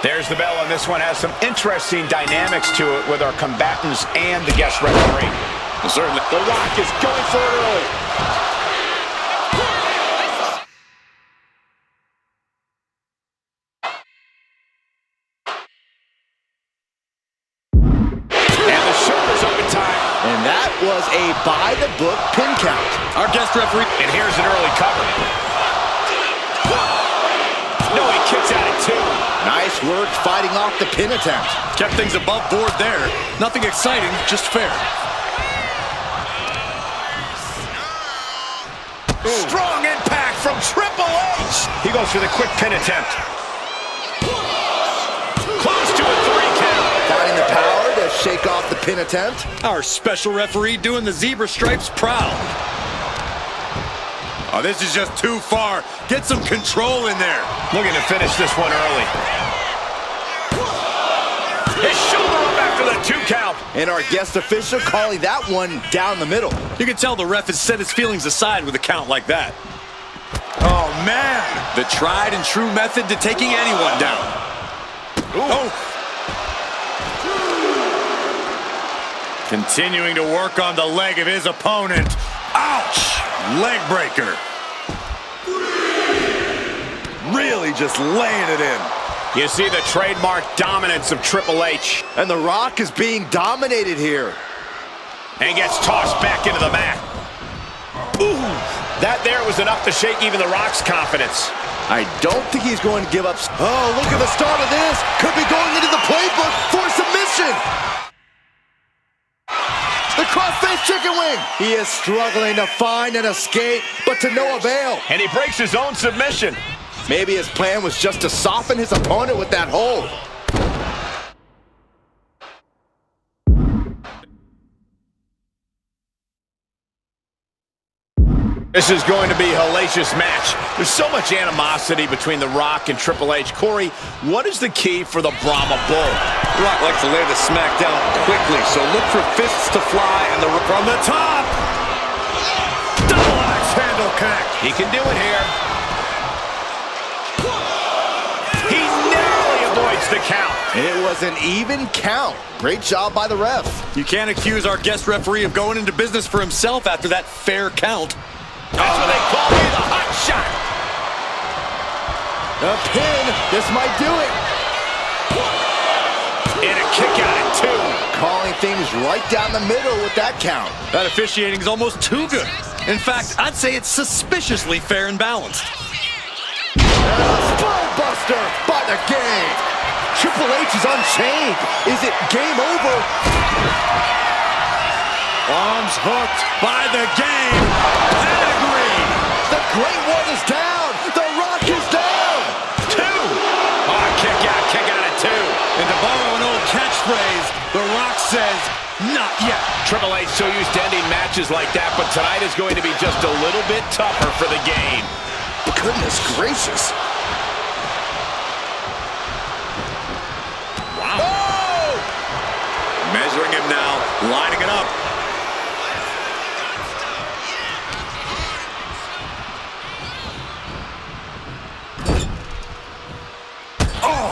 There's the bell, and this one has some interesting dynamics to it with our combatants and the guest referee. Certainly. The Rock is going for it early. And the shoulders up in time. And that was a by-the-book pin count. Our guest referee. And here's an early cover. No, he kicks out at 2. Nice work fighting off the pin attempt. Kept things above board there. Nothing exciting, just fair. Strong impact from Triple H. He goes for the quick pin attempt. Close to a 3 count. Finding the power to shake off the pin attempt. Our special referee doing the zebra stripes proud. Oh, this is just too far. Get some control in there. Looking to finish this one early. His shoulder up after the 2 count. And our guest official calling that one down the middle. You can tell the ref has set his feelings aside with a count like that. Oh, man. The tried and true method to taking anyone down. Oh. Continuing to work on the leg of his opponent. Ouch! Leg breaker. Really just laying it in. You see the trademark dominance of Triple H. And The Rock is being dominated here. And gets tossed back into the mat. Ooh, that there was enough to shake even The Rock's confidence. I don't think he's going to give up. Oh, look at the start of this. Could be going into the playbook for submission. The crossface chicken wing. He is struggling to find an escape, but to no avail. And he breaks his own submission. Maybe his plan was just to soften his opponent with that hold. This is going to be a hellacious match. There's so much animosity between The Rock and Triple H. Corey, what is the key for the Brahma Bull? The Rock likes to lay the smack down quickly, so look for fists to fly and from the top. Double axe handle connect. He can do it here. He narrowly avoids the count. It was an even count. Great job by the ref. You can't accuse our guest referee of going into business for himself after that fair count. That's what they call me, the hot shot. A pin. This might do it. And a kick out at 2. Calling things right down the middle with that count. That officiating is almost too good. In fact, I'd say it's suspiciously fair and balanced. Buster by the game. Triple H is unchained. Is it game over? Arms hooked by the game. Pedigree. The Great One is down. The Rock is down. 2. Oh, kick out at 2. And to borrow an old catchphrase, The Rock says, not yet. Triple H so used to ending matches like that, but tonight is going to be just a little bit tougher for the game. Goodness gracious. Wow. Oh! Measuring him now, lining it up. Oh!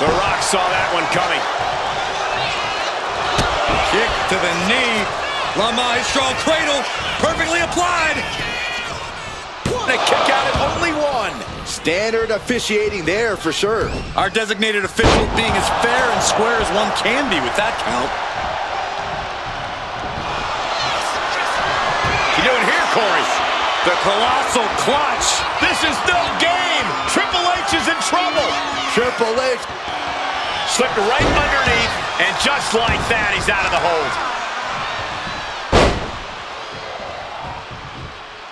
The Rock saw that one coming. Kick to the knee. La Maestro cradle, perfectly applied. And a kick out at only 1. Standard officiating there for sure. Our designated official being as fair and square as one can be with that count. You doing here, Corey? The colossal clutch. This is no game. Triple H is in trouble. Triple H. Slipped right underneath, and just like that, he's out of the hold.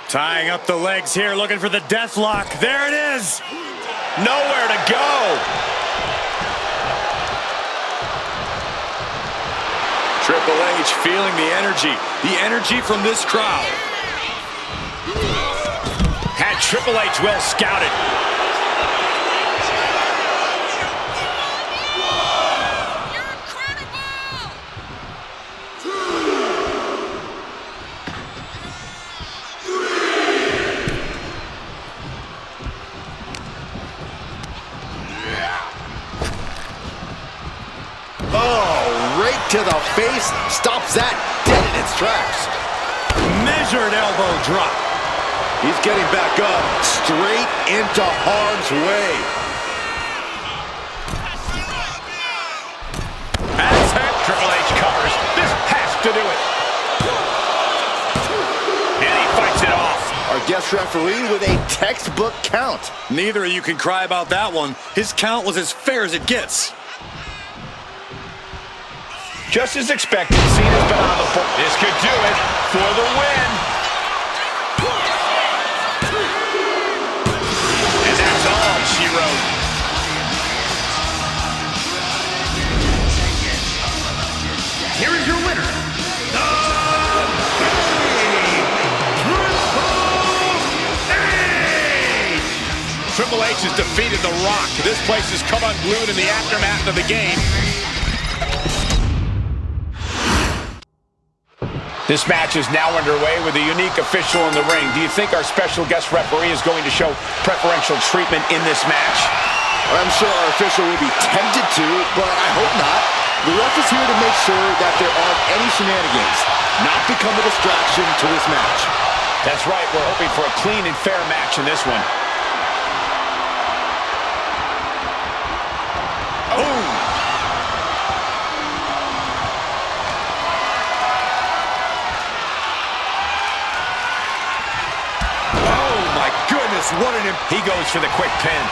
Tying up the legs here, looking for the death lock. There it is. Nowhere to go. Triple H feeling the energy from this crowd. Had Triple H well scouted. To the face, stops that dead in its tracks. Measured elbow drop. He's getting back up, straight into harm's way. That's it. Triple H covers. This has to do it. And he fights it off. Our guest referee with a textbook count. Neither of you can cry about that one. His count was as fair as it gets. Just as expected, Cena's been on the floor. This could do it for the win. And that's all she wrote. Here is your winner, Triple H has defeated The Rock. This place has come unglued in the aftermath of the game. This match is now underway with a unique official in the ring. Do you think our special guest referee is going to show preferential treatment in this match? I'm sure our official will be tempted to, but I hope not. The ref is here to make sure that there aren't any shenanigans, not become a distraction to this match. That's right. We're hoping for a clean and fair match in this one. what an... He goes for the quick pin.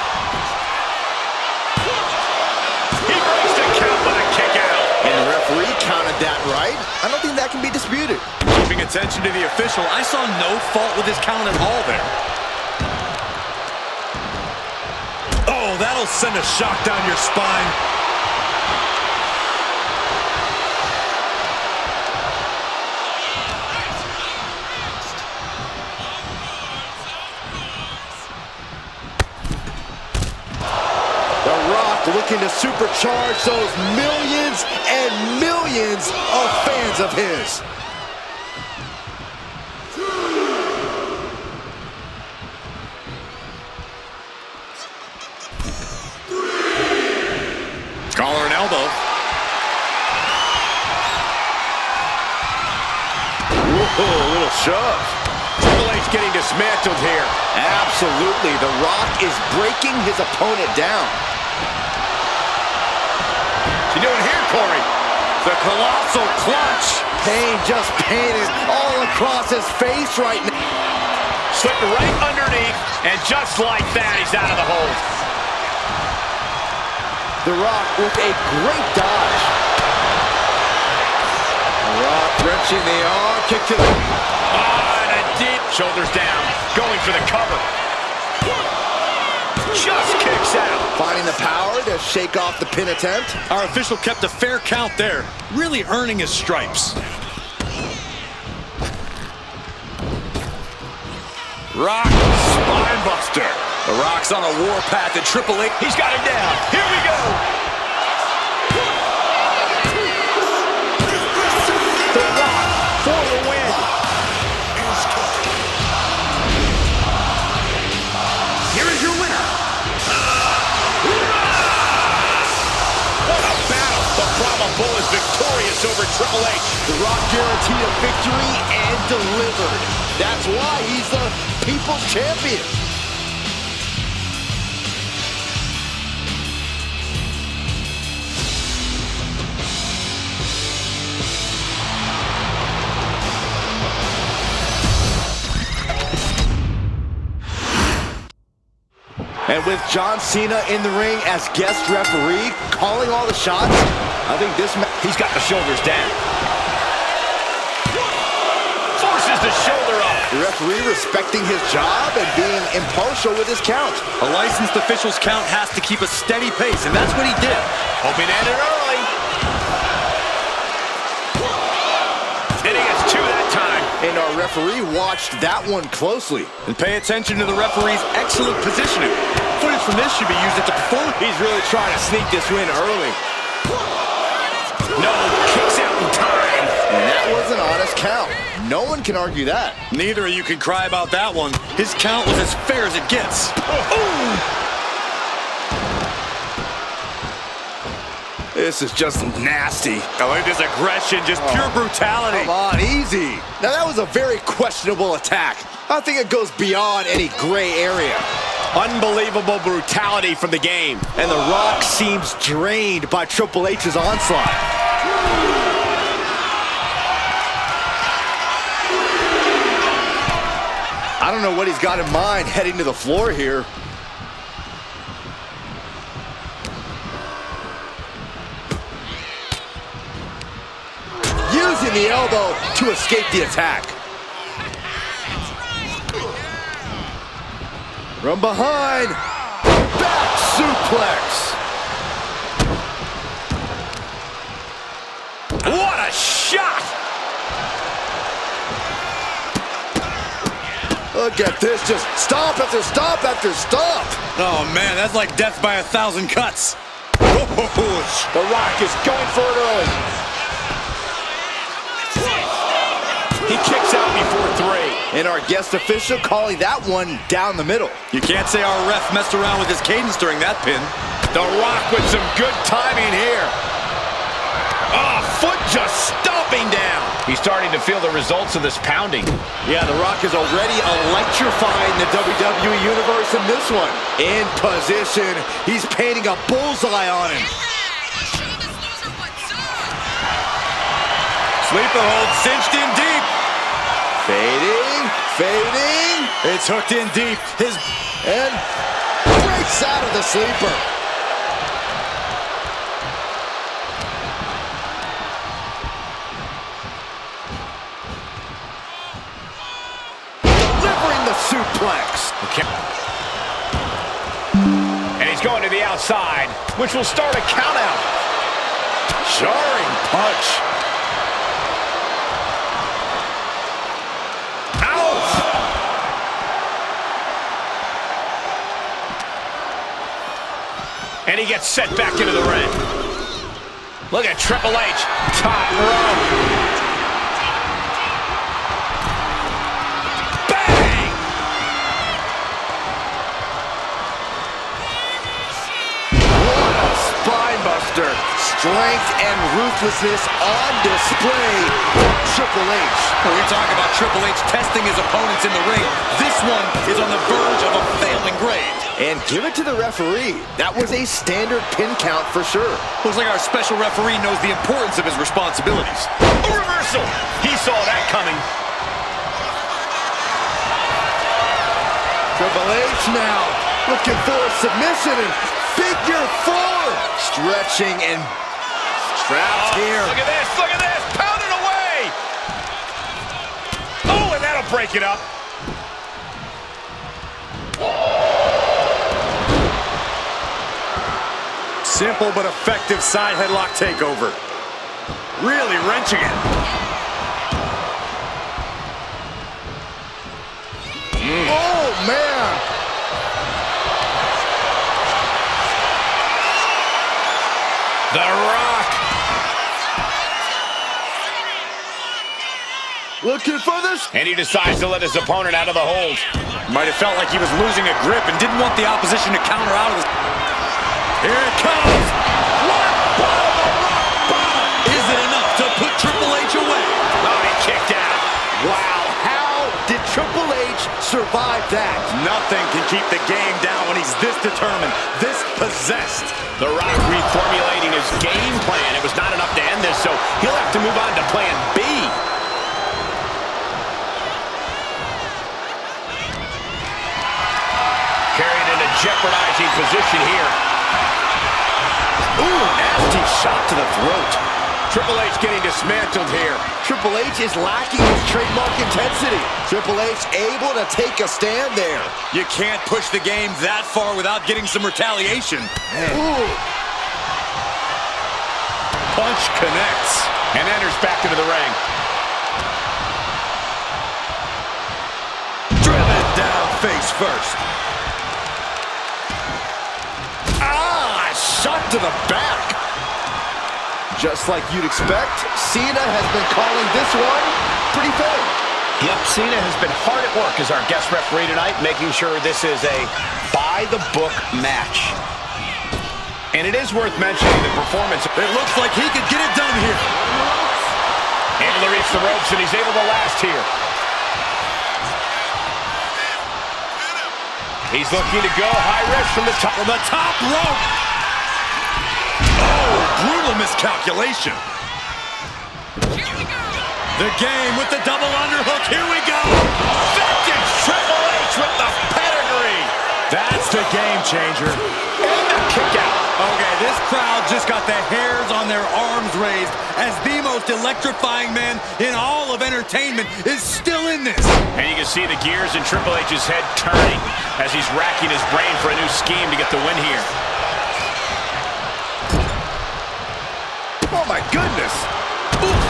He breaks the count with a kick out. And the referee counted that right. I don't think that can be disputed. Keeping attention to the official, I saw no fault with his count at all there. Oh, that'll send a shock down your spine. Looking to supercharge those millions and millions of fans of his. Collar and elbow. Whoa, a little shove. Triple H getting dismantled here. Absolutely. The Rock is breaking his opponent down. What's he doing here, Corey? The colossal clutch. Pain just painted all across his face right now. Slipped right underneath, and just like that, he's out of the hold. The Rock with a great dodge. The Rock wrenching the arm, kick to the... And a deep shoulders down, going for the cover. Just kicks out. Finding the power to shake off the pin attempt. Our official kept a fair count there, really earning his stripes. Rock spine buster. The Rock's on a warpath at Triple H. He's got him down. Here we go. The Rock for the win. Here is your winner. What a battle. The Brahma Bull is victorious over Triple H. The Rock guaranteed a victory and delivered. That's why he's the People's Champion. And with John Cena in the ring as guest referee, calling all the shots, I think this match... He's got the shoulders down. Forces the shoulder up. The referee respecting his job and being impartial with his count. A licensed official's count has to keep a steady pace, and that's what he did. Hoping to end it early. And he gets two that time. And our referee watched that one closely. And pay attention to the referee's excellent positioning. Footage from this should be used at the performance. He's really trying to sneak this win early. No, kicks out in time. And that was an honest count. No one can argue that. Neither of you can cry about that one. His count was as fair as it gets. This is just nasty. Oh, it is aggression, just pure brutality. Come on, easy. Now that was a very questionable attack. I think it goes beyond any gray area. Unbelievable brutality from the game. And The Rock seems drained by Triple H's onslaught. I don't know what he's got in mind heading to the floor here. Using the elbow to escape the attack. From behind, back suplex. What a shot! Look at this, just stomp after stomp after stomp. Oh, man, that's like death by 1,000 cuts. The Rock is going for it early. He kicks out before three. And our guest official calling that one down the middle. You can't say our ref messed around with his cadence during that pin. The Rock with some good timing here. Oh, foot just stomping down. He's starting to feel the results of this pounding. Yeah, The Rock is already electrifying the WWE Universe in this one. In position, he's painting a bullseye on him. Sleeper hold cinched in deep. Fading, Fading. It's hooked in deep. And breaks out of the sleeper. Delivering the suplex. Okay. And he's going to the outside, which will start a count out. Jarring punch. Ouch! And he gets set back into the ring. Look at Triple H, top rope. Bang! What a spine buster. Strength and ruthlessness on display from Triple H. When we talk about Triple H testing his opponents in the ring, this one is on the verge of a failing grade. And give it to the referee. That was a standard pin count for sure. Looks like our special referee knows the importance of his responsibilities. A reversal. He saw that coming. Triple H now looking for a submission and figure four. Stretching and trapped here. Look at this, look at this. Pound it away. Oh, and that'll break it up. Simple but effective side headlock takeover. Really wrenching it. Oh, man. The Rock. Looking for this. And he decides to let his opponent out of the hold. Might have felt like he was losing a grip and didn't want the opposition to counter out of his... Here it comes! Rock bottom! Is it enough to put Triple H away? Oh, he kicked out. Wow, how did Triple H survive that? Nothing can keep the game down when he's this determined, this possessed. The Rock reformulating his game plan. It was not enough to end this, so he'll have to move on to plan B. Carried in a jeopardizing position here. Ooh, nasty shot to the throat. Triple H getting dismantled here. Triple H is lacking his trademark intensity. Triple H able to take a stand there. You can't push the game that far without getting some retaliation. Ooh. Punch connects. And enters back into the ring. Driven down face first. Shot to the back. Just like you'd expect, Cena has been calling this one pretty fair. Yep, Cena has been hard at work as our guest referee tonight, making sure this is a by-the-book match. And it is worth mentioning the performance. It looks like he could get it done here. Able to reach the ropes, and he's able to last here. He's looking to go high risk from the top. From the top rope. Brutal miscalculation. The game with the double underhook. Here we go. Vintage Triple H with the pedigree. That's the game changer. And the kick out. Okay, this crowd just got the hairs on their arms raised as the most electrifying man in all of entertainment is still in this. And you can see the gears in Triple H's head turning as he's racking his brain for a new scheme to get the win here. Oh my goodness. Ooh,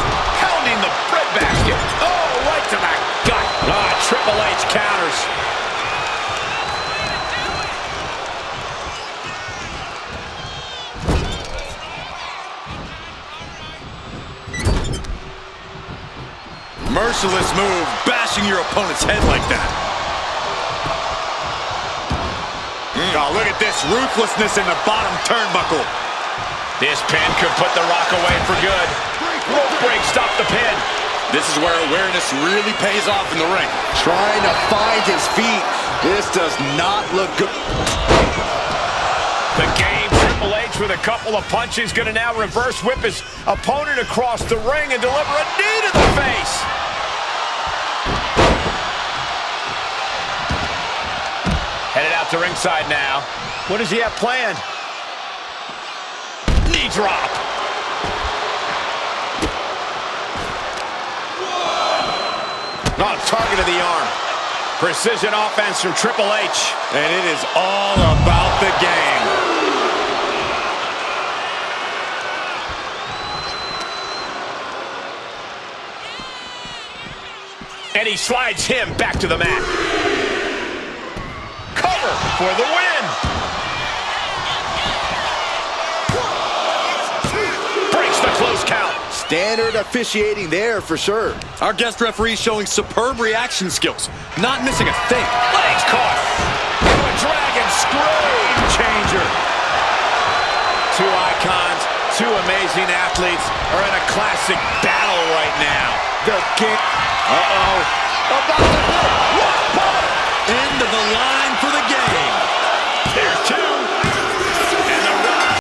pounding the breadbasket. Oh, right to the gut. Triple H counters. Merciless move, bashing your opponent's head like that. Oh, look at this ruthlessness in the bottom turnbuckle. This pin could put the Rock away for good. Rope break, stop the pin. This is where awareness really pays off in the ring. Trying to find his feet. This does not look good. The game, Triple H with a couple of punches, going to now reverse whip his opponent across the ring and deliver a knee to the face. Headed out to ringside now. What does he have planned? Knee drop. Oh, target of the arm. Precision offense from Triple H. And it is all about the game. And he slides him back to the mat. Cover for the win. Breaks the close count. Standard officiating there for sure. Our guest referee showing superb reaction skills, not missing a thing. Legs caught. Into a dragon screw. Changer. Two icons, two amazing athletes are in a classic battle right now. The kick. Uh-oh. About to hit. Into the line for the game. There's two. And the Rock.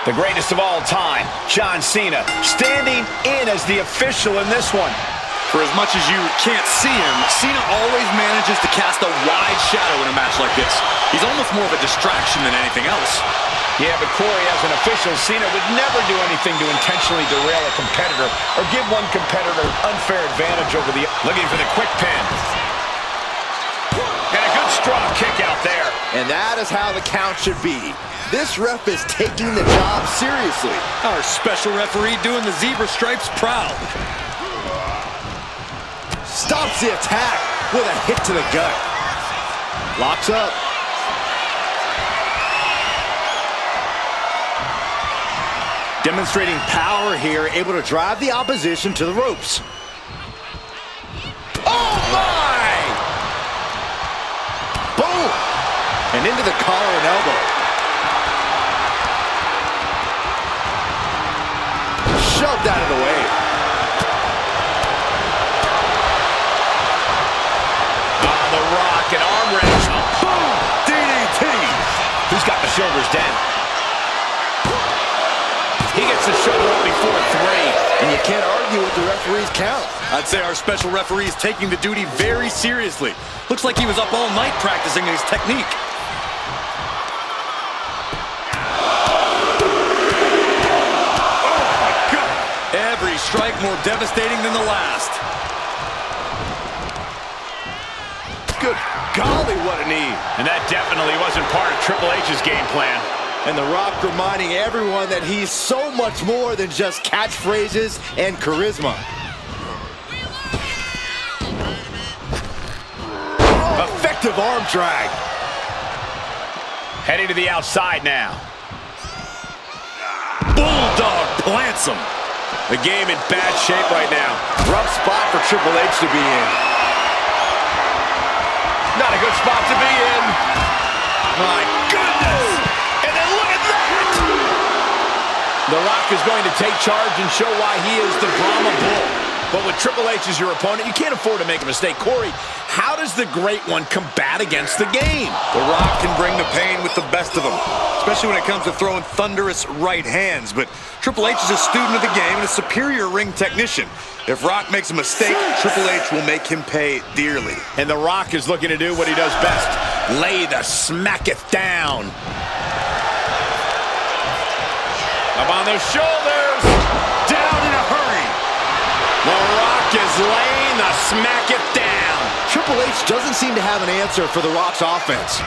The greatest of all time, John Cena, standing in as the official in this one. For as much as you can't see him, Cena always manages to cast a wide shadow in a match like this. He's almost more of a distraction than anything else. Yeah, but Corey, as an official, Cena would never do anything to intentionally derail a competitor or give one competitor an unfair advantage over the... Looking for the quick pin. And a good strong kick out there. And that is how the count should be. This ref is taking the job seriously. Our special referee doing the zebra stripes proud. Stops the attack with a hit to the gut. Locks up. Demonstrating power here, able to drive the opposition to the ropes. Oh my! Boom! And into the collar and elbow. Shoved out of the way. The Rock, an arm wrench. Boom! DDT! Who's got the shoulders down? He gets the shoulder up before 3. And you can't argue with the referee's count. I'd say our special referee is taking the duty very seriously. Looks like he was up all night practicing his technique. Every strike more devastating than the last. Good golly, what a knee. And that definitely wasn't part of Triple H's game plan. And The Rock reminding everyone that he's so much more than just catchphrases and charisma. Effective arm drag. Heading to the outside now. Bulldog plants him. The game in bad shape right now. Rough spot for Triple H to be in. Not a good spot to be in. My goodness! And then look at that! The Rock is going to take charge and show why he is the Brahma Bull. But with Triple H as your opponent, you can't afford to make a mistake. Corey, how does the Great One combat against the game? The Rock can bring the pain with the best of them, especially when it comes to throwing thunderous right hands. But Triple H is a student of the game and a superior ring technician. If Rock makes a mistake, Triple H will make him pay dearly. And The Rock is looking to do what he does best. Lay the smacketh down. Up on those shoulders. Down in a hurry. The Rock is laying the smacketh down. Triple H doesn't seem to have an answer for The Rock's offense.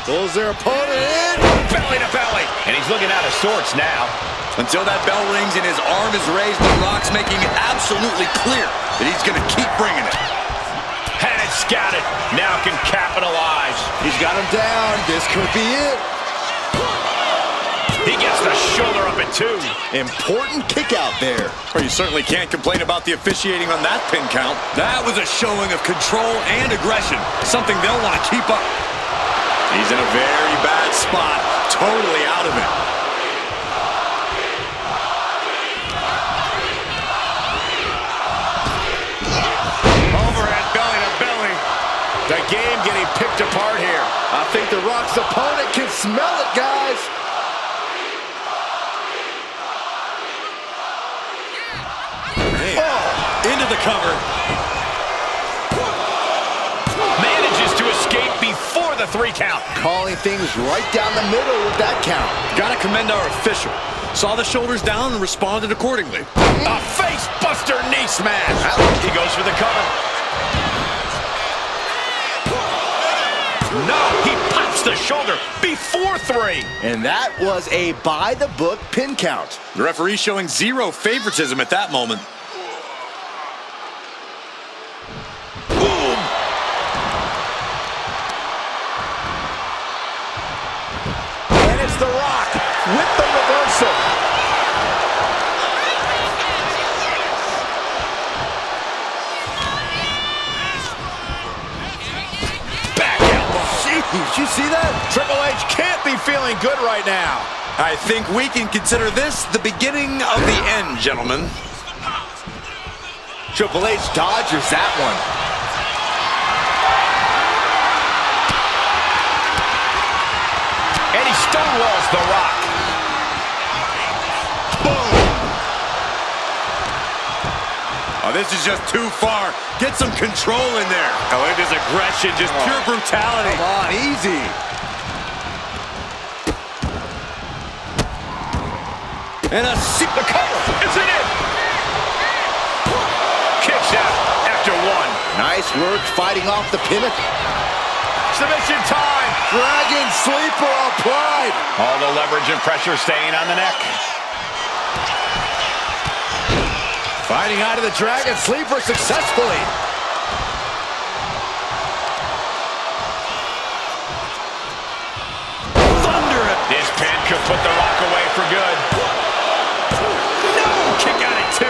Pulls their opponent in. Belly to belly. And he's looking out of sorts now. Until that bell rings and his arm is raised, The Rock's making it absolutely clear that he's going to keep bringing it. Had it scouted. Now can capitalize. He's got him down. This could be it. He gets the shoulder up at 2. Important kick out there. Well, you certainly can't complain about the officiating on that pin count. That was a showing of control and aggression, something they'll want to keep up. He's in a very bad spot, totally out of it. Overhead belly to belly. The game getting picked apart here. I think The Rock's opponent can smell it, guys. Into the cover. Manages to escape before the 3 count. Calling things right down the middle with that count. Gotta commend our official. Saw the shoulders down and responded accordingly. A face buster knee smash. He goes for the cover. No, he pops the shoulder before 3. And that was a by-the-book pin count. The referee showing zero favoritism at that moment. And it's The Rock with the reversal. Back elbow. Jeez, you see that? Triple H can't be feeling good right now. I think we can consider this the beginning of the end, gentlemen. Triple H dodges that one. And he stonewalls The Rock. Boom! Oh, this is just too far. Get some control in there. Oh, it is aggression, just pure brutality. Come on, easy. And The cover. Is it in? Kicks out after 1. Nice work fighting off the pinnacle. Submission time. Dragon sleeper applied. All the leverage and pressure staying on the neck. Fighting out of the Dragon sleeper successfully. thunder. This pin could put The Rock away for good. No! Kick out at 2.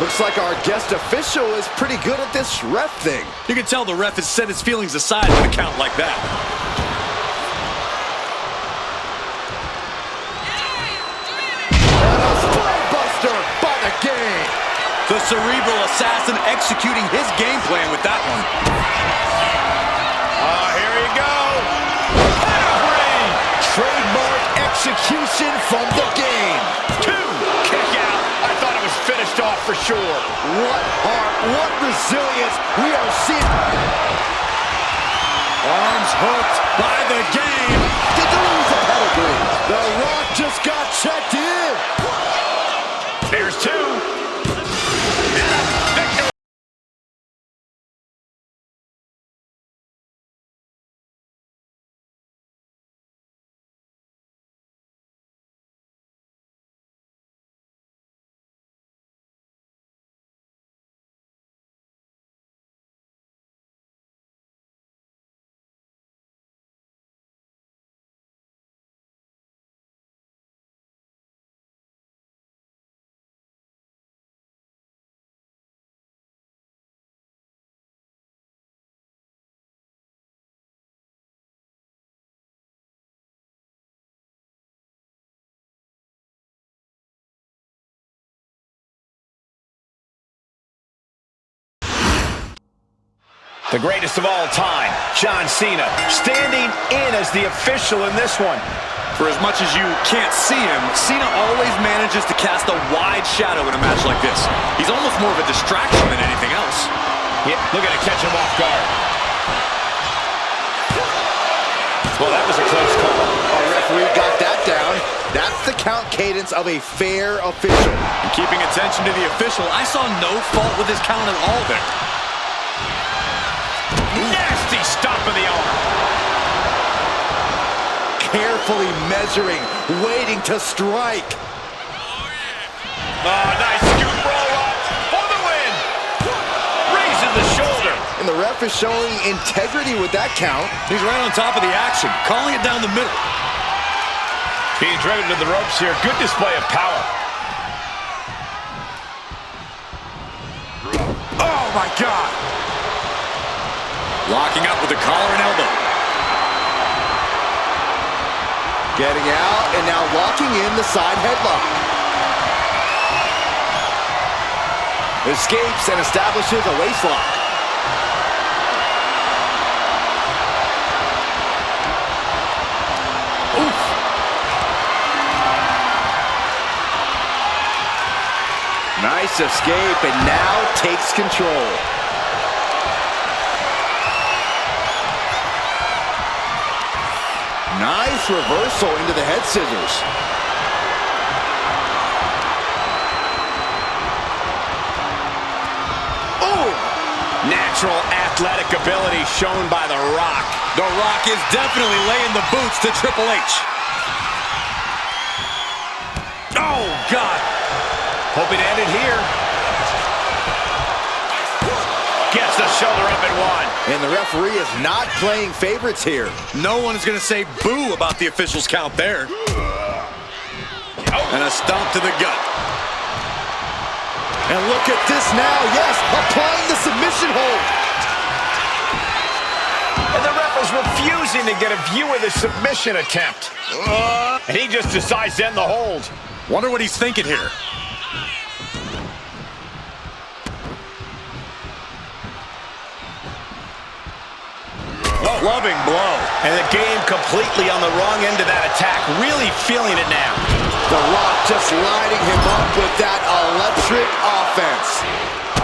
Looks like our guest official is pretty good at this ref thing. You can tell the ref has set his feelings aside with a count like that. And a spellbuster by the game. The cerebral assassin executing his game plan with that one. Here you go. Pedigree. Trademark execution from the game. 2. Kick out. I thought it was finished off for sure. What heart, what resilience we are seeing. Arms hooked by the game. Did they lose the pedigree? The Rock just got checked in. There's 2. The greatest of all time, John Cena, standing in as the official in this one. For as much as you can't see him, Cena always manages to cast a wide shadow in a match like this. He's almost more of a distraction than anything else. Yeah, look at it, catch him off guard. Well, that was a close call. Our referee got that down. That's the count cadence of a fair official. And keeping attention to the official, I saw no fault with his count at all there. Nasty stop of the arm. Carefully measuring, waiting to strike. Oh, nice scoop roll up for the win. Raising the shoulder. And the ref is showing integrity with that count. He's right on top of the action, calling it down the middle. Being driven to the ropes here. Good display of power. Oh, my God. Locking up with the collar and elbow. Getting out and now locking in the side headlock. Escapes and establishes a waistlock. Oof. Nice escape and now takes control. Nice reversal into the head scissors. Oh! Natural athletic ability shown by The Rock. The Rock is definitely laying the boots to Triple H. Oh, God. Hoping to end it here. Gets the shoulder up and one. And the referee is not playing favorites here. No one is going to say boo about the official's count there. And a stomp to the gut. And look at this now. Yes, applying the submission hold. And the ref is refusing to get a view of the submission attempt. And he just decides to end the hold. Wonder what he's thinking here. Clubbing blow. And the game completely on the wrong end of that attack. Really feeling it now. The Rock just lighting him up with that electric offense.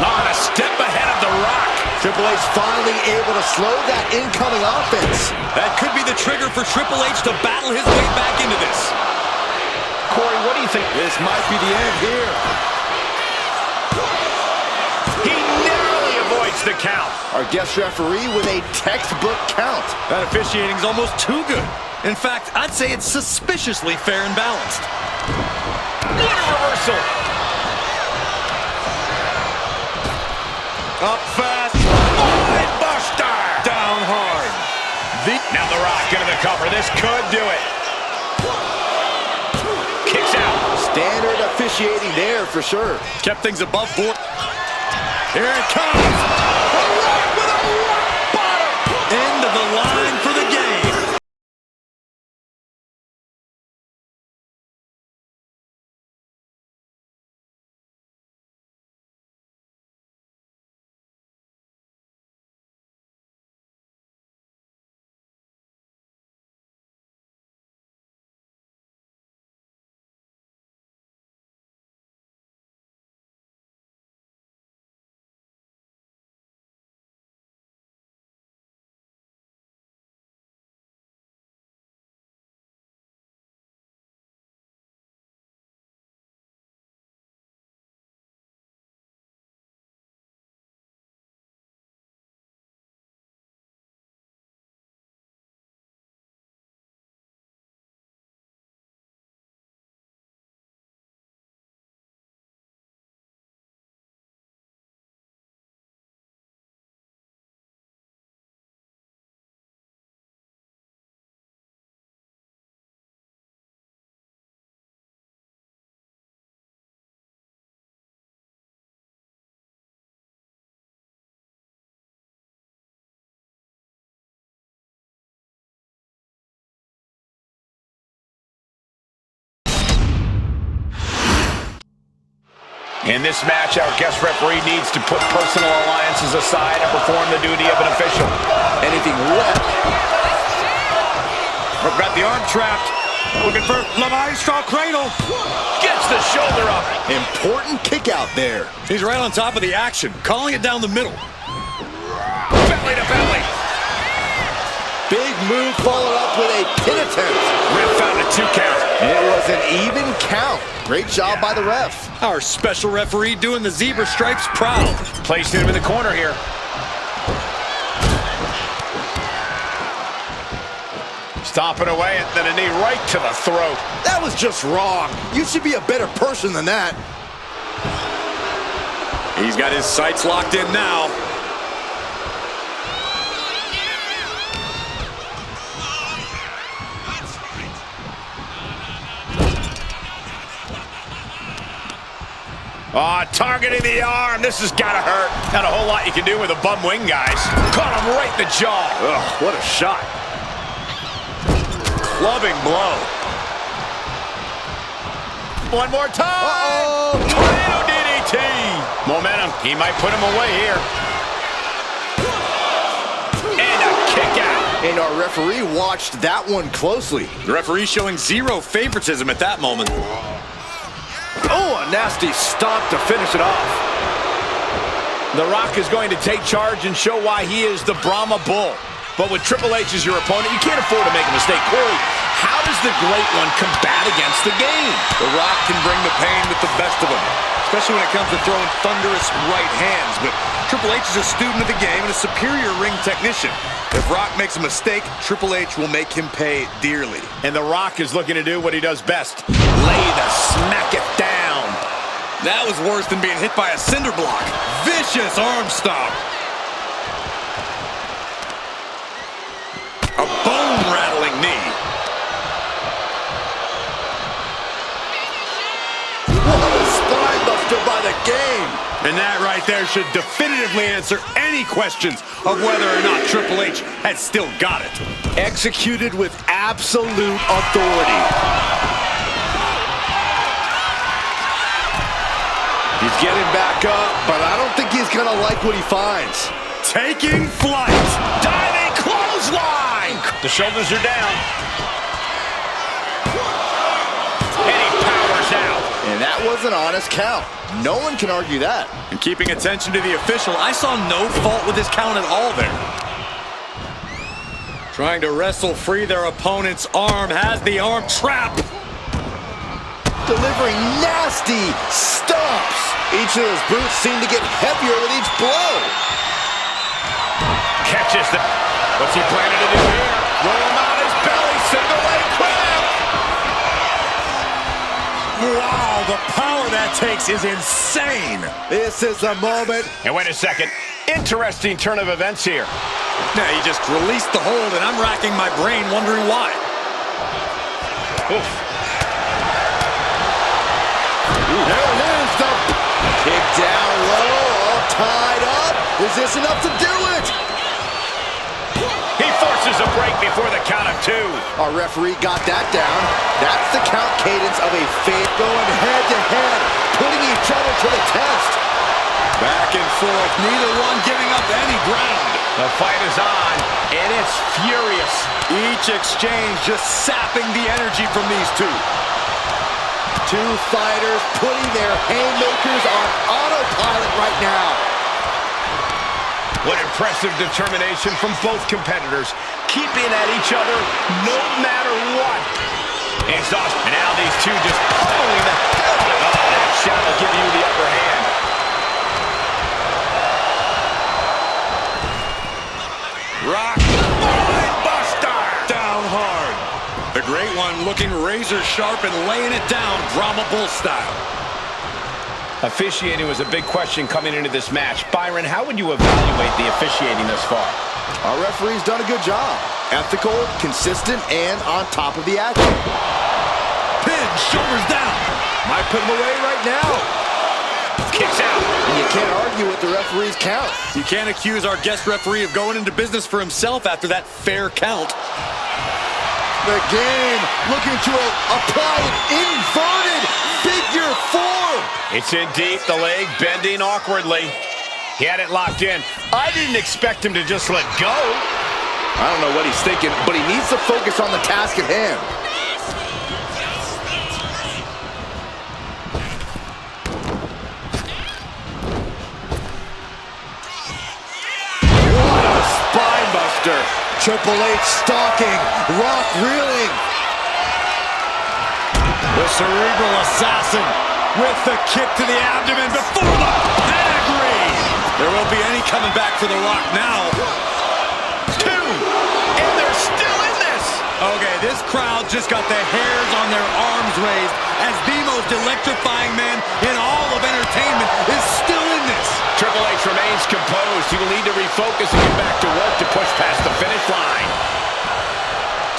On a step ahead of The Rock. Triple H finally able to slow that incoming offense. That could be the trigger for Triple H to battle his way back into this. Corey, what do you think? This might be the end here. He narrowly avoids the count. Our guest referee with a textbook count. That officiating is almost too good. In fact, I'd say it's suspiciously fair and balanced. What a reversal. Up fast. Mind buster. Down hard. Now The Rock into the cover. This could do it. Kicks out. Standard officiating there for sure. Kept things above board. Here it comes. End of the line for the game. In this match, our guest referee needs to put personal alliances aside and perform the duty of an official. Anything left. We've got the arm trapped. Looking for the Maestro cradle. Gets the shoulder up. Important kick out there. He's right on top of the action, calling it down the middle. Belly to belly. Big move followed up with a pin attempt. Ref found a 2 count. It was an even count. Great job by the ref. Our special referee doing the zebra stripes proud. Placing him in the corner here. Stomping away and then a knee right to the throat. That was just wrong. You should be a better person than that. He's got his sights locked in now. Targeting the arm. This has got to hurt. Not a whole lot you can do with a bum wing, guys. Caught him right in the jaw. Ugh, what a shot. Clubbing blow. One more time. Tornado DDT. Momentum. He might put him away here. And a kick out. And our referee watched that one closely. The referee showing zero favoritism at that moment. Oh, a nasty stop to finish it off. The Rock is going to take charge and show why he is the Brahma Bull. But with Triple H as your opponent, you can't afford to make a mistake. Corey, how does the Great One combat against the game? The Rock can bring the pain with the best of them, especially when it comes to throwing thunderous right hands. But Triple H is a student of the game and a superior ring technician. If Rock makes a mistake, Triple H will make him pay dearly. And The Rock is looking to do what he does best. Lay the smack it down. That was worse than being hit by a cinder block. Vicious arm stomp. A bone-rattling knee. What a spine buster by the game. And that right there should definitively answer any questions of whether or not Triple H has still got it. Executed with absolute authority. He's getting back up, but I don't think he's going to like what he finds. Taking flight. Diving clothesline. The shoulders are down. And he powers out. And that was an honest count. No one can argue that. And keeping attention to the official, I saw no fault with his count at all there. Trying to wrestle free their opponent's arm, has the arm trapped. Delivering nasty stomps. Each of those boots seem to get heavier with each blow. Catches the... What's he planning to do here? Roll him out his belly. Single leg crab. Wow, the power that takes is insane. This is the moment. And wait a second. Interesting turn of events here. Now, he just released the hold, and I'm racking my brain wondering why. Oof. There it is, the kick down low, all tied up. Is this enough to do it? He forces a break before the count of 2. Our referee got that down. That's the count cadence of a fake going head to head, putting each other to the test. Back and forth, neither one giving up any ground. The fight is on, and it's furious. Each exchange just sapping the energy from these two. Two fighters putting their haymakers on autopilot right now. What impressive determination from both competitors, keeping at each other no matter what. Exhaustion. And now these two just pulling the hell out of it. Oh, that shot will give you the upper hand. Rock, line buster, down hard. The Great One looking razor sharp and laying it down, Brahma Bull style. Officiating was a big question coming into this match. Byron, how would you evaluate the officiating thus far? Our referee's done a good job. Ethical, consistent, and on top of the action. Pin, shoulders down. Might put him away right now. Kicks out. And you can't argue with the referee's count. You can't accuse our guest referee of going into business for himself after that fair count. The game looking to apply an inverted figure 4. It's in deep, the leg bending awkwardly. He had it locked in. I didn't expect him to just let go. I don't know what he's thinking, but he needs to focus on the task at hand. What a spine buster. Triple H stalking, Rock reeling. The cerebral assassin with the kick to the abdomen before the pedigree. There won't be any coming back for The Rock now. 2, and they're still in this. Okay, this crowd just got the hairs on their arms raised as the most electrifying man in all of entertainment is still in this. Triple H remains composed. He will need to refocus and get back to work to push past the finish line.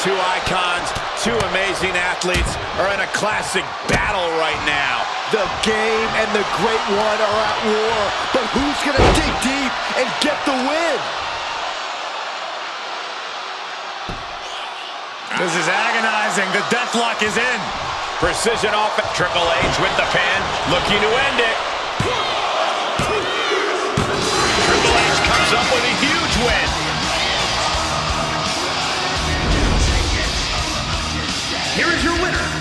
Two icons, two amazing athletes are in a classic battle right now. The game and the Great One are at war, but who's gonna dig deep and get the win? This is agonizing. The deathlock is in. Precision off. Triple H with the pin, looking to end it. Triple H comes up with a huge win. Here is your winner,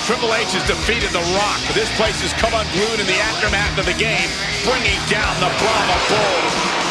Triple H has defeated The Rock. This place has come unglued in the aftermath of the game, bringing down the Brahma Bull.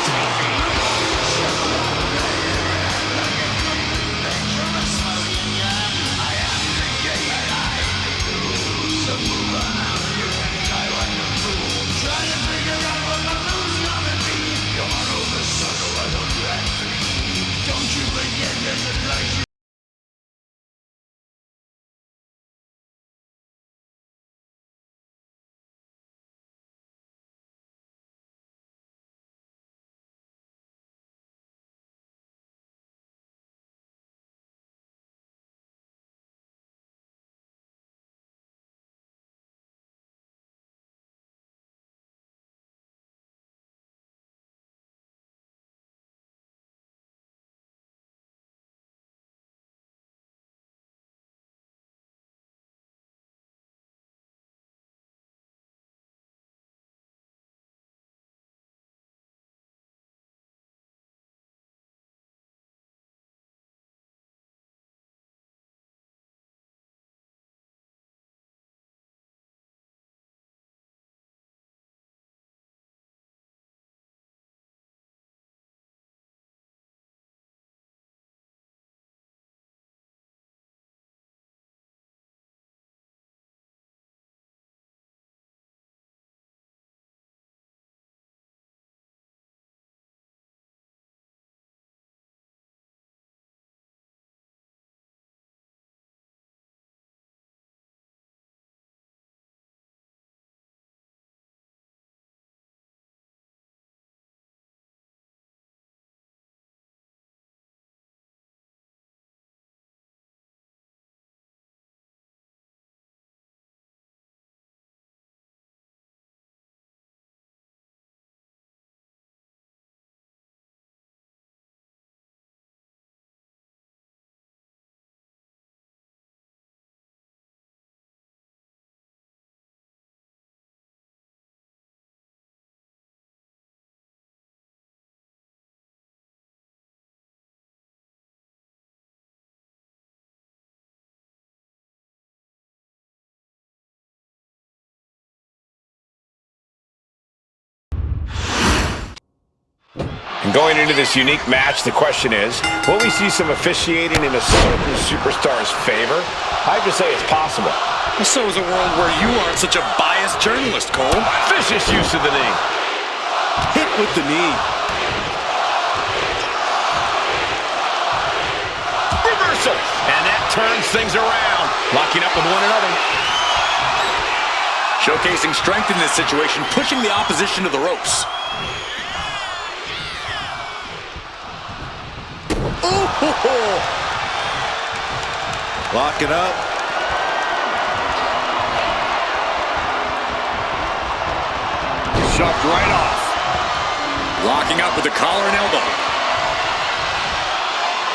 And going into this unique match, the question is, will we see some officiating in a certain superstar's favor? I have to say it's possible. So is a world where you aren't such a biased journalist, Cole. Vicious use of the knee. Hit with the knee. Reversal. And that turns things around. Locking up with one another. Showcasing strength in this situation, pushing the opposition to the ropes. Lock it up. Shoved right off. Locking up with the collar and elbow.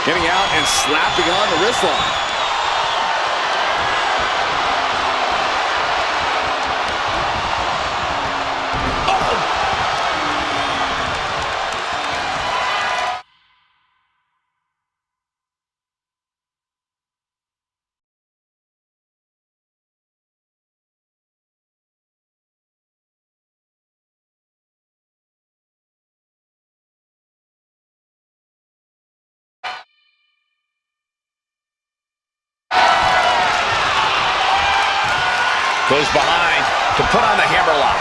Getting out and slapping on the wrist line. Goes behind to put on the hammerlock.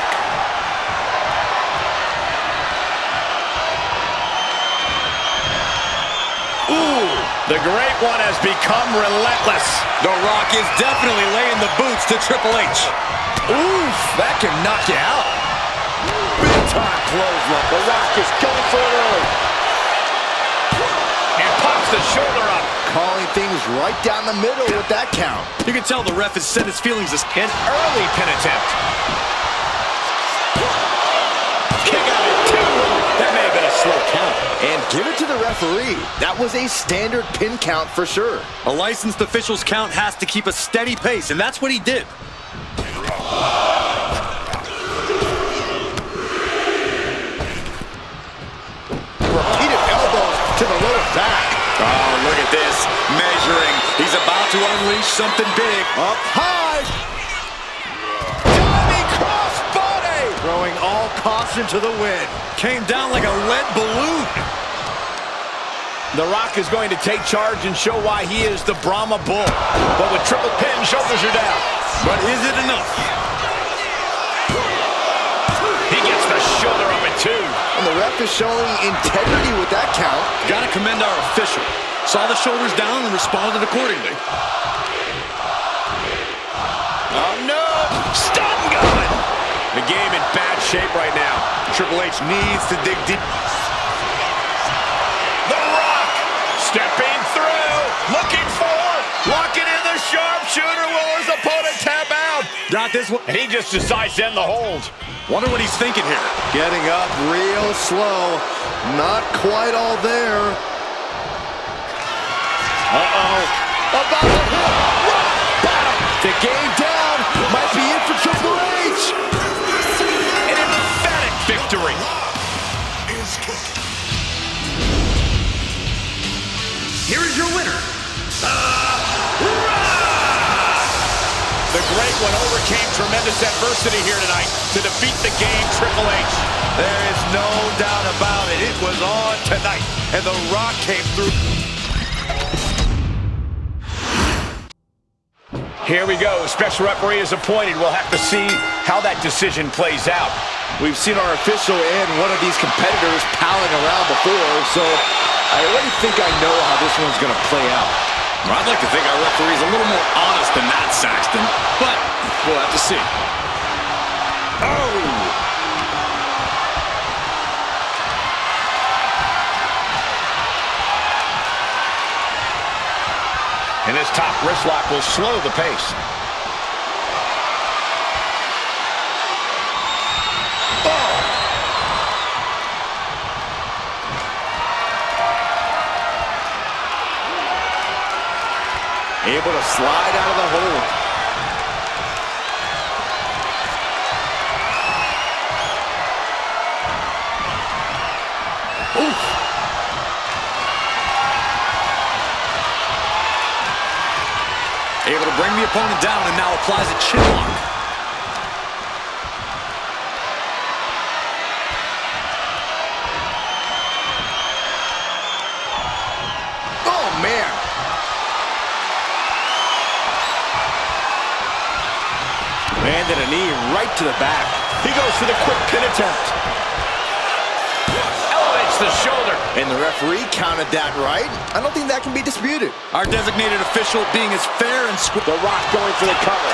Ooh, the Great One has become relentless. The Rock is definitely laying the boots to Triple H. Oof, that can knock you out. Big time clothesline. The Rock is going for it early. And pops the shoulder up. Calling things right down the middle with that count. You can tell the ref has set his feelings as An early pin attempt. Kick out at 2. That may have been a slow count. And give it to the referee. That was a standard pin count for sure. a licensed official's count has to keep a steady pace, and that's what he did. Repeated elbows to the lower back. Oh, look at this. Measuring. He's about to unleash something big. Up high. Diving crossbody. Throwing all caution to the wind. Came down like a lead balloon. The Rock is going to take charge and show why he is the Brahma Bull. But with triple pin, shoulders are down. But is it enough? He gets the shoulder up at 2. And the ref is showing integrity with that count. Gotta commend our official. Saw the shoulders down and responded accordingly. Oh, no! Stun gun! The game in bad shape right now. Triple H needs to dig deep. The Rock stepping through, looking for, locking in the sharpshooter. Will his opponent tap out? Got this one. And he just decides to end the hold. Wonder what he's thinking here. Getting up real slow. Not quite all there. Uh-oh. About to hit. Rock bottom. The game down. Might be it for Triple H. An emphatic victory. Here is your winner, The Great One overcame tremendous adversity here tonight to defeat the game, Triple H. There is no doubt about it. It was on tonight, and The Rock came through. Here we go. Special referee is appointed. We'll have to see how that decision plays out. We've seen our official and one of these competitors palling around before, so I already think I know how this one's going to play out. Well, I'd like to think our referee's a little more honest than that, Saxton, but we'll have to see. Oh! And this top wrist lock will slow the pace. Able to slide out of the hold. Oof. Able to bring the opponent down and now applies a chin lock. Oh, man. Landed a knee right to the back. He goes for the quick pin attempt. Elevates the shoulder. And the referee counted that right. I don't think that can be disputed. Our designated official being as fair and The Rock going for the cover.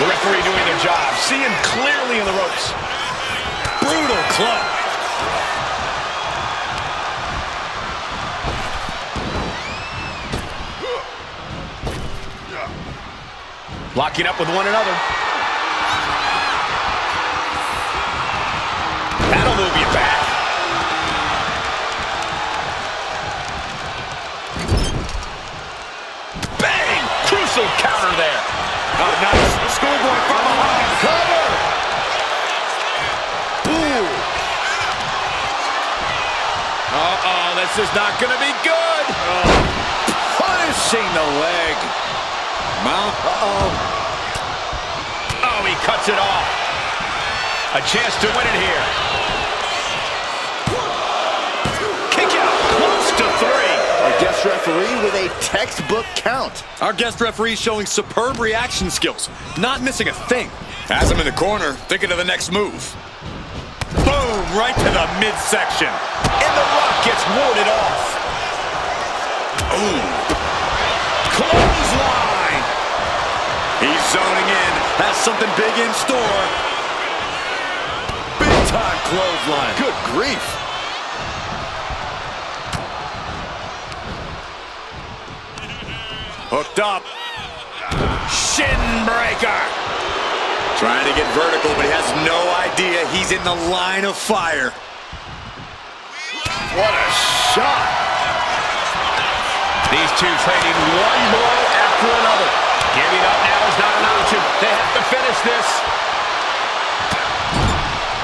The referee doing their job, seeing clearly in the ropes. brutal club. Locking up with one another. That'll move you back. this is not going to be good. Punishing the leg. Mount. Oh, he cuts it off. A chance to win it here. Kick out, close to 3. Our guest referee with a textbook count. Our guest referee showing superb reaction skills, not missing a thing. As I'm in the corner, thinking of the next move. Boom, right to the midsection. And the Rock gets warded off. Ooh. Clothesline. He's zoning in, has something big in store. Big time clothesline. Good grief. Hooked up. Shin breaker. Trying to get vertical, but he has no idea he's in the line of fire. What a shot. These two trading one blow after another. Giving up now is not an option. They have to finish this.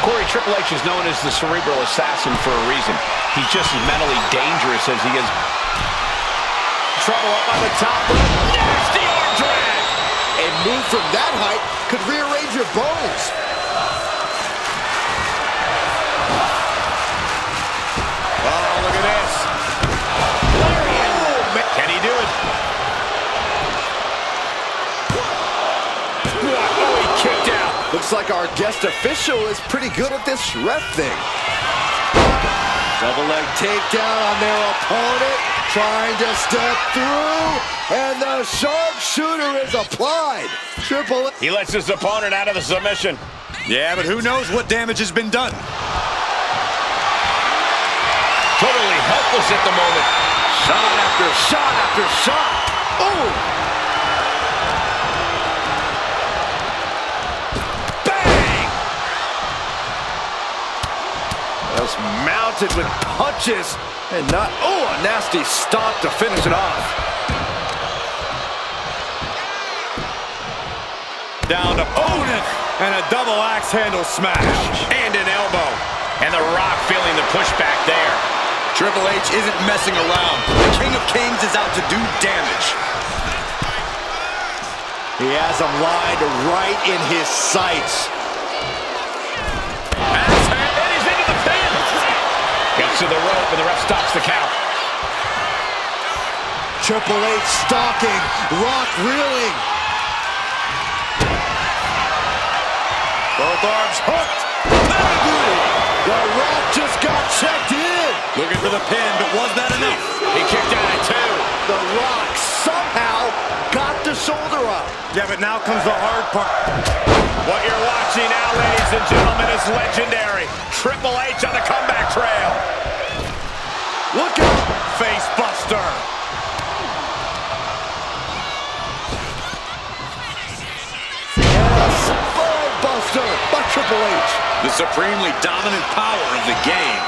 Corey, Triple H is known as the cerebral assassin for a reason. He's just as mentally dangerous as he is. Trouble up on the top rope. Nasty arm drag. A move from that height could rearrange your bones. Oh, look at this. Can he do it? Oh, he kicked out. Looks like our guest official is pretty good at this ref thing. Double leg takedown on their opponent. Trying to step through. And the sharpshooter is applied. Triple H. He lets his opponent out of the submission. Yeah, but who knows what damage has been done. Totally helpless at the moment. Shot after shot after shot. Oh! Bang! Just mounted with punches and not, oh, a nasty stomp to finish it off. Down opponent and a double axe handle smash. And an elbow. And The Rock feeling the pushback there. Triple H isn't messing around. The King of Kings is out to do damage. He has him lined right in his sights. And he's into the pin. Gets to the rope and the ref stops the count. Triple H stalking, Rock reeling. Both arms hooked. The Rock just got checked in. Looking for the pin, but was that enough? He kicked out at 2. The Rock somehow got the shoulder up. Yeah, but now comes the hard part. What you're watching now, ladies and gentlemen, is legendary. Triple H on the comeback trail. Look out. Face buster. Spine buster by Triple H. The supremely dominant power of the game.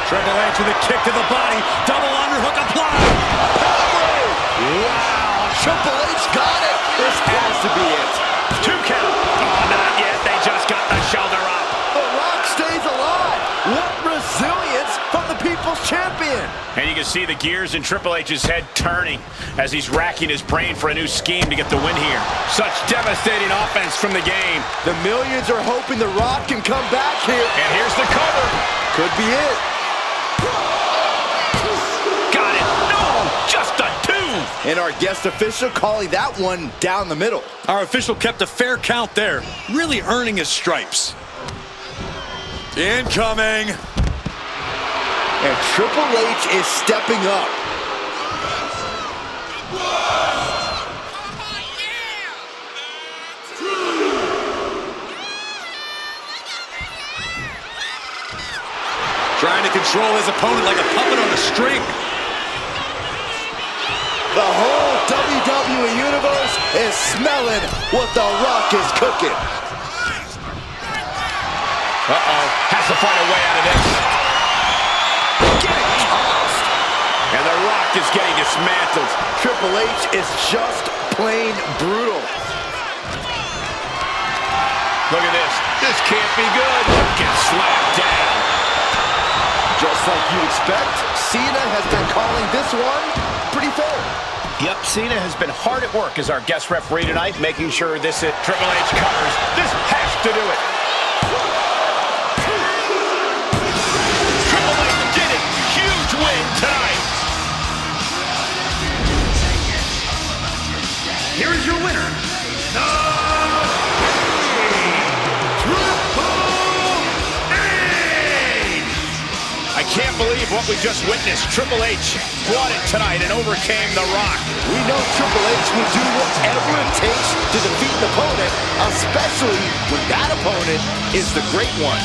Triple H with a kick to the body. Double underhook applied. Wow, Triple H got it. This has to be it. 2 count. Oh, not yet. They just got the shoulder up. The Rock stays alive. What resilience from the People's Champion. And you can see the gears in Triple H's head turning as he's racking his brain for a new scheme to get the win here. Such devastating offense from the game. The millions are hoping The Rock can come back here. And here's the cover. Could be it. Got it. No, just a 2. And our guest official calling that one down the middle. Our official kept a fair count there, really earning his stripes. Incoming. And Triple H is stepping up. Trying to control his opponent like a puppet on a string. The whole WWE Universe is smelling what The Rock is cooking. Uh-oh. Has to find a way out of this. Getting tossed. And The Rock is getting dismantled. Triple H is just plain brutal. Look at this. This can't be good. Gets slapped down. Just like you'd expect, Cena has been calling this one pretty fair. Yep, Cena has been hard at work as our guest referee tonight, making sure this Triple H covers. This has to do it. Triple H did it. Huge win tonight. Here is your winner, I can't believe what we just witnessed. Triple H brought it tonight and overcame The Rock. We know Triple H will do whatever it takes to defeat an opponent, especially when that opponent is the great one.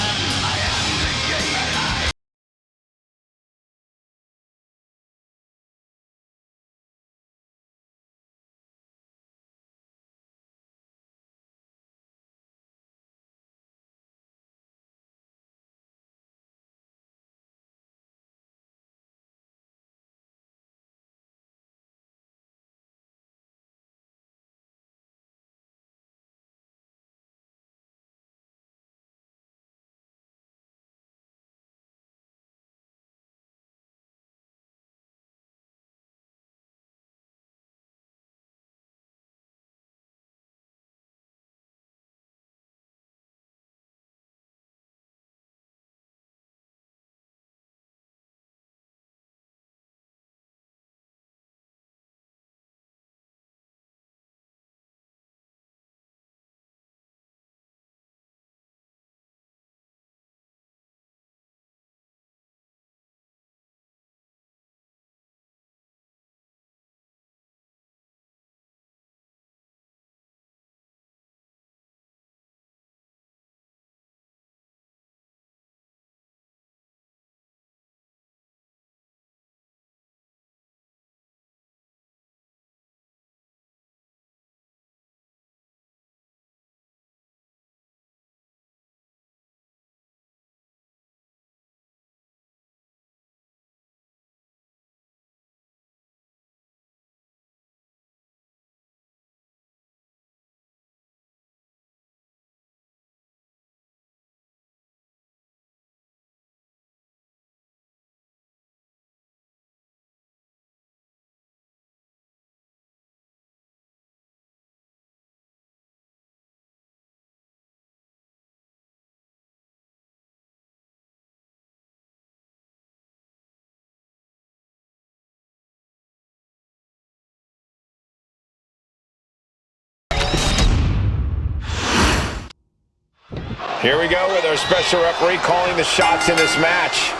Here we go with our special referee calling the shots in this match.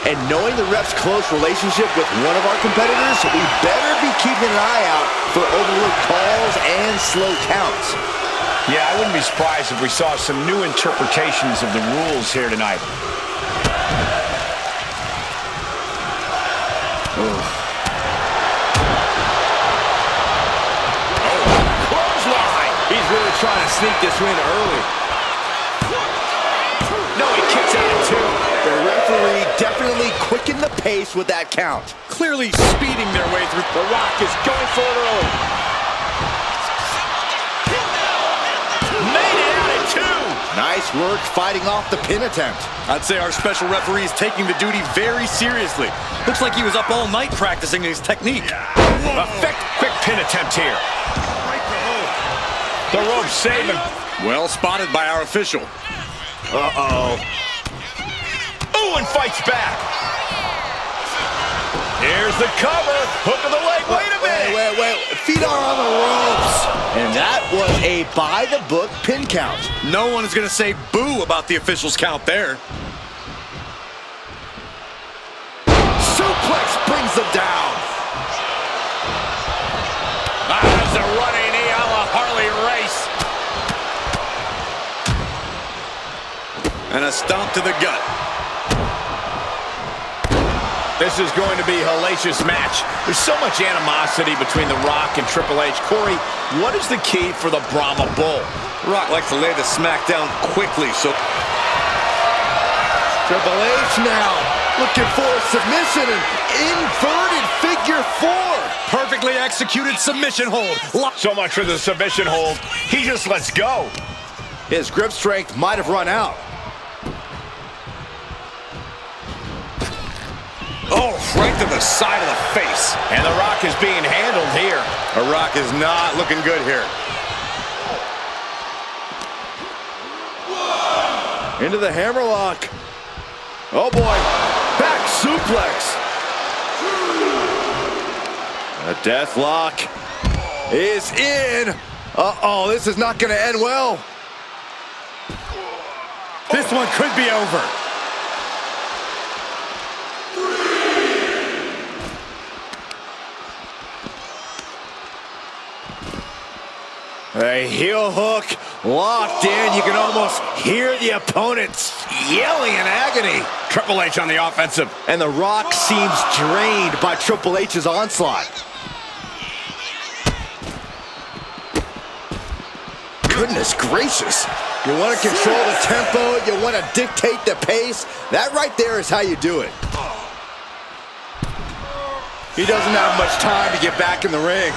And knowing the ref's close relationship with one of our competitors, we better be keeping an eye out for overlooked calls and slow counts. Yeah, I wouldn't be surprised if we saw some new interpretations of the rules here tonight. Clothesline! He's really trying to sneak this win early. No, he kicks out at two. The referee definitely quickened the pace with that count. Clearly speeding their way through. The Rock is going for it early. Made it out at two. Nice work fighting off the pin attempt. I'd say our special referee is taking the duty very seriously. Looks like he was up all night practicing his technique. Effect quick pin attempt here. The rope saving. Well spotted by our official. Uh-oh. Ooh, and fights back. Here's the cover. Hook of the leg. Wait a minute. Wait. Feet are on the ropes. And that was a by-the-book pin count. No one is going to say boo about the official's count there. Suplex brings them down. That's a running knee a la Harley Race. And a stomp to the gut. This is going to be a hellacious match. There's so much animosity between The Rock and Triple H. Corey, what is the key for the Brahma Bull? Rock likes to lay the smack down quickly, so... Triple H now looking for a submission and inverted figure four. perfectly executed submission hold. So much for the submission hold. He just lets go. His grip strength might have run out. Oh, right to the side of the face. And The Rock is being handled here. The Rock is not looking good here. Into the hammerlock. Oh boy, back suplex. The death lock is in. Uh-oh, this is not gonna end well. This one could be over. A heel hook locked in. You can almost hear the opponents yelling in agony. Triple H on the offensive. And The Rock seems drained by Triple H's onslaught. Goodness gracious. You want to control the tempo. You want to dictate the pace. That right there is how you do it. He doesn't have much time to get back in the ring.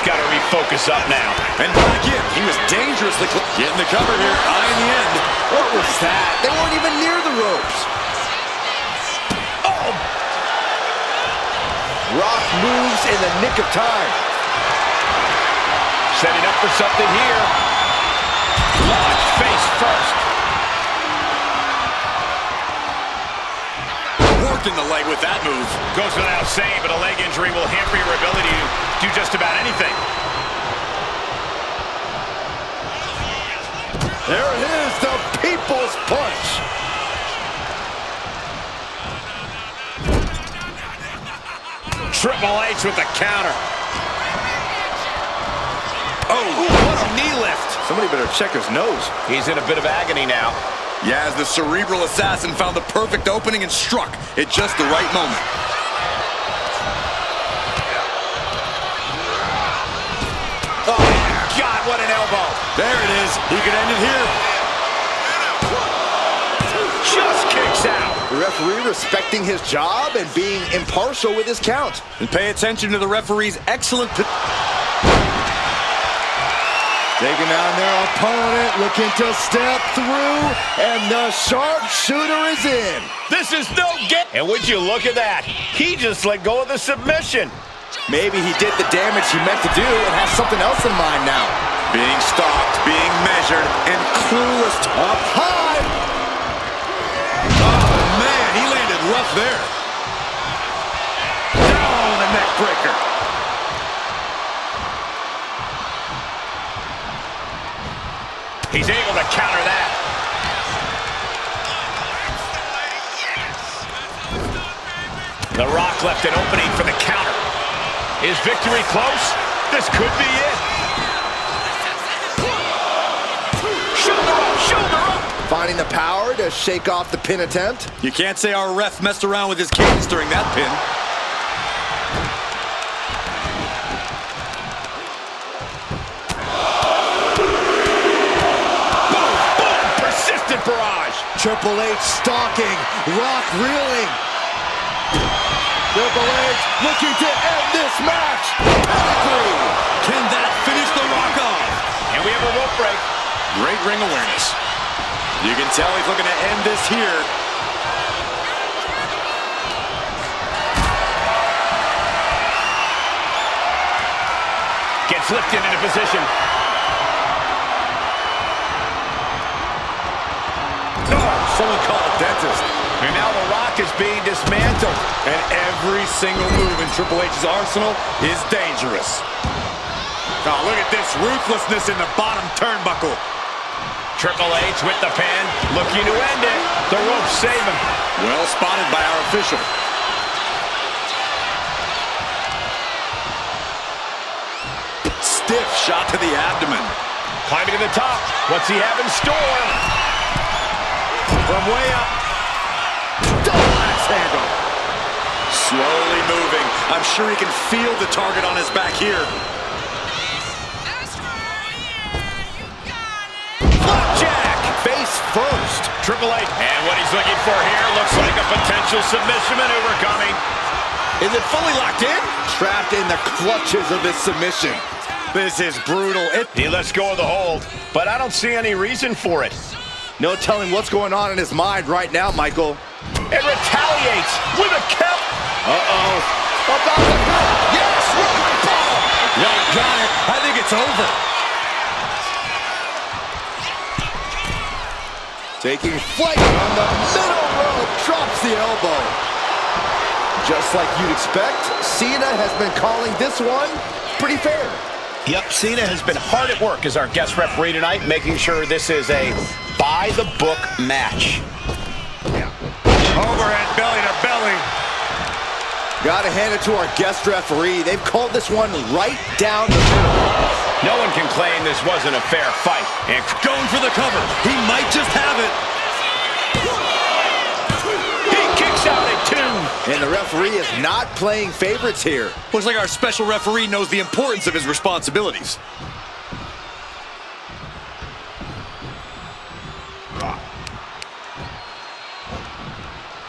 Got to refocus up now. And back in. He was dangerously close. Getting the cover here. Eye in the end. What was that? They weren't even near the ropes. Oh! Rock moves in the nick of time. Setting up for something here. Launch face first. Working the leg with that move. Goes without saying, but a leg injury will hamper your ability to do just about anything. There it is, the People's Punch. Triple H with the counter. Oh, What a knee lift. Somebody better check his nose. He's in a bit of agony now. yeah, as the cerebral assassin found the perfect opening and struck at just the right moment. Oh, God, what an elbow. There it is. He could end it here. Just kicks out. The referee respecting his job and being impartial with his count. And pay attention to the referee's excellent... Taking down their opponent, looking to step through, and the sharpshooter is in. This is no game. And would you look at that? He just let go of the submission. Maybe he did the damage he meant to do and has something else in mind now. Being stalked, being measured, and clueless. Up high. Oh, man, he landed rough there. Down the neck breaker. He's able to counter that. The Rock left an opening for the counter. Is victory close? This could be it. Shoulder up, shoulder up. Finding the power to shake off the pin attempt. You can't say our ref messed around with his cadence during that pin. Persistent barrage. Triple H stalking, Rock reeling. Triple H looking to end this match. Pedigree. Can that finish the Rock off? And we have a rope break. Great ring awareness. You can tell he's looking to end this here. Gets lifted into position. Someone call a dentist. And now The Rock is being dismantled. And every single move in Triple H's arsenal is dangerous. Oh, look at this ruthlessness in the bottom turnbuckle. Triple H with the pin, looking to end it. The ropes save him. Well spotted by our official. Stiff shot to the abdomen. Climbing to the top. What's he have in store? From way up. Double axe handle. Slowly moving. I'm sure he can feel the target on his back here. Flapjack. Face first. Triple H. And what he's looking for here looks like a potential submission maneuver coming. Is it fully locked in? Trapped in the clutches of this submission. This is brutal. He lets go of the hold, but I don't see any reason for it. No telling what's going on in his mind right now, Michael. It retaliates with a kick. Uh-oh. About to go. Yes, right ball. Yeah, got it. I think it's over. Taking flight on the middle rope. Drops the elbow. Just like you'd expect, Cena has been calling this one pretty fair. Yep, Cena has been hard at work as our guest referee tonight, making sure this is a by-the-book match. Overhead belly to belly. Gotta hand it to our guest referee. They've called this one right down the middle. No one can claim this wasn't a fair fight. And Going for the cover. He might just have it. he kicks out at 2. And the referee is not playing favorites here. Looks like our special referee knows the importance of his responsibilities.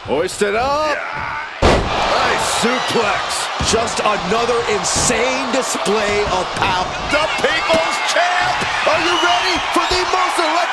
Hoisted up. Nice suplex. Just another insane display of power. The People's Champ! Are you ready for the most electric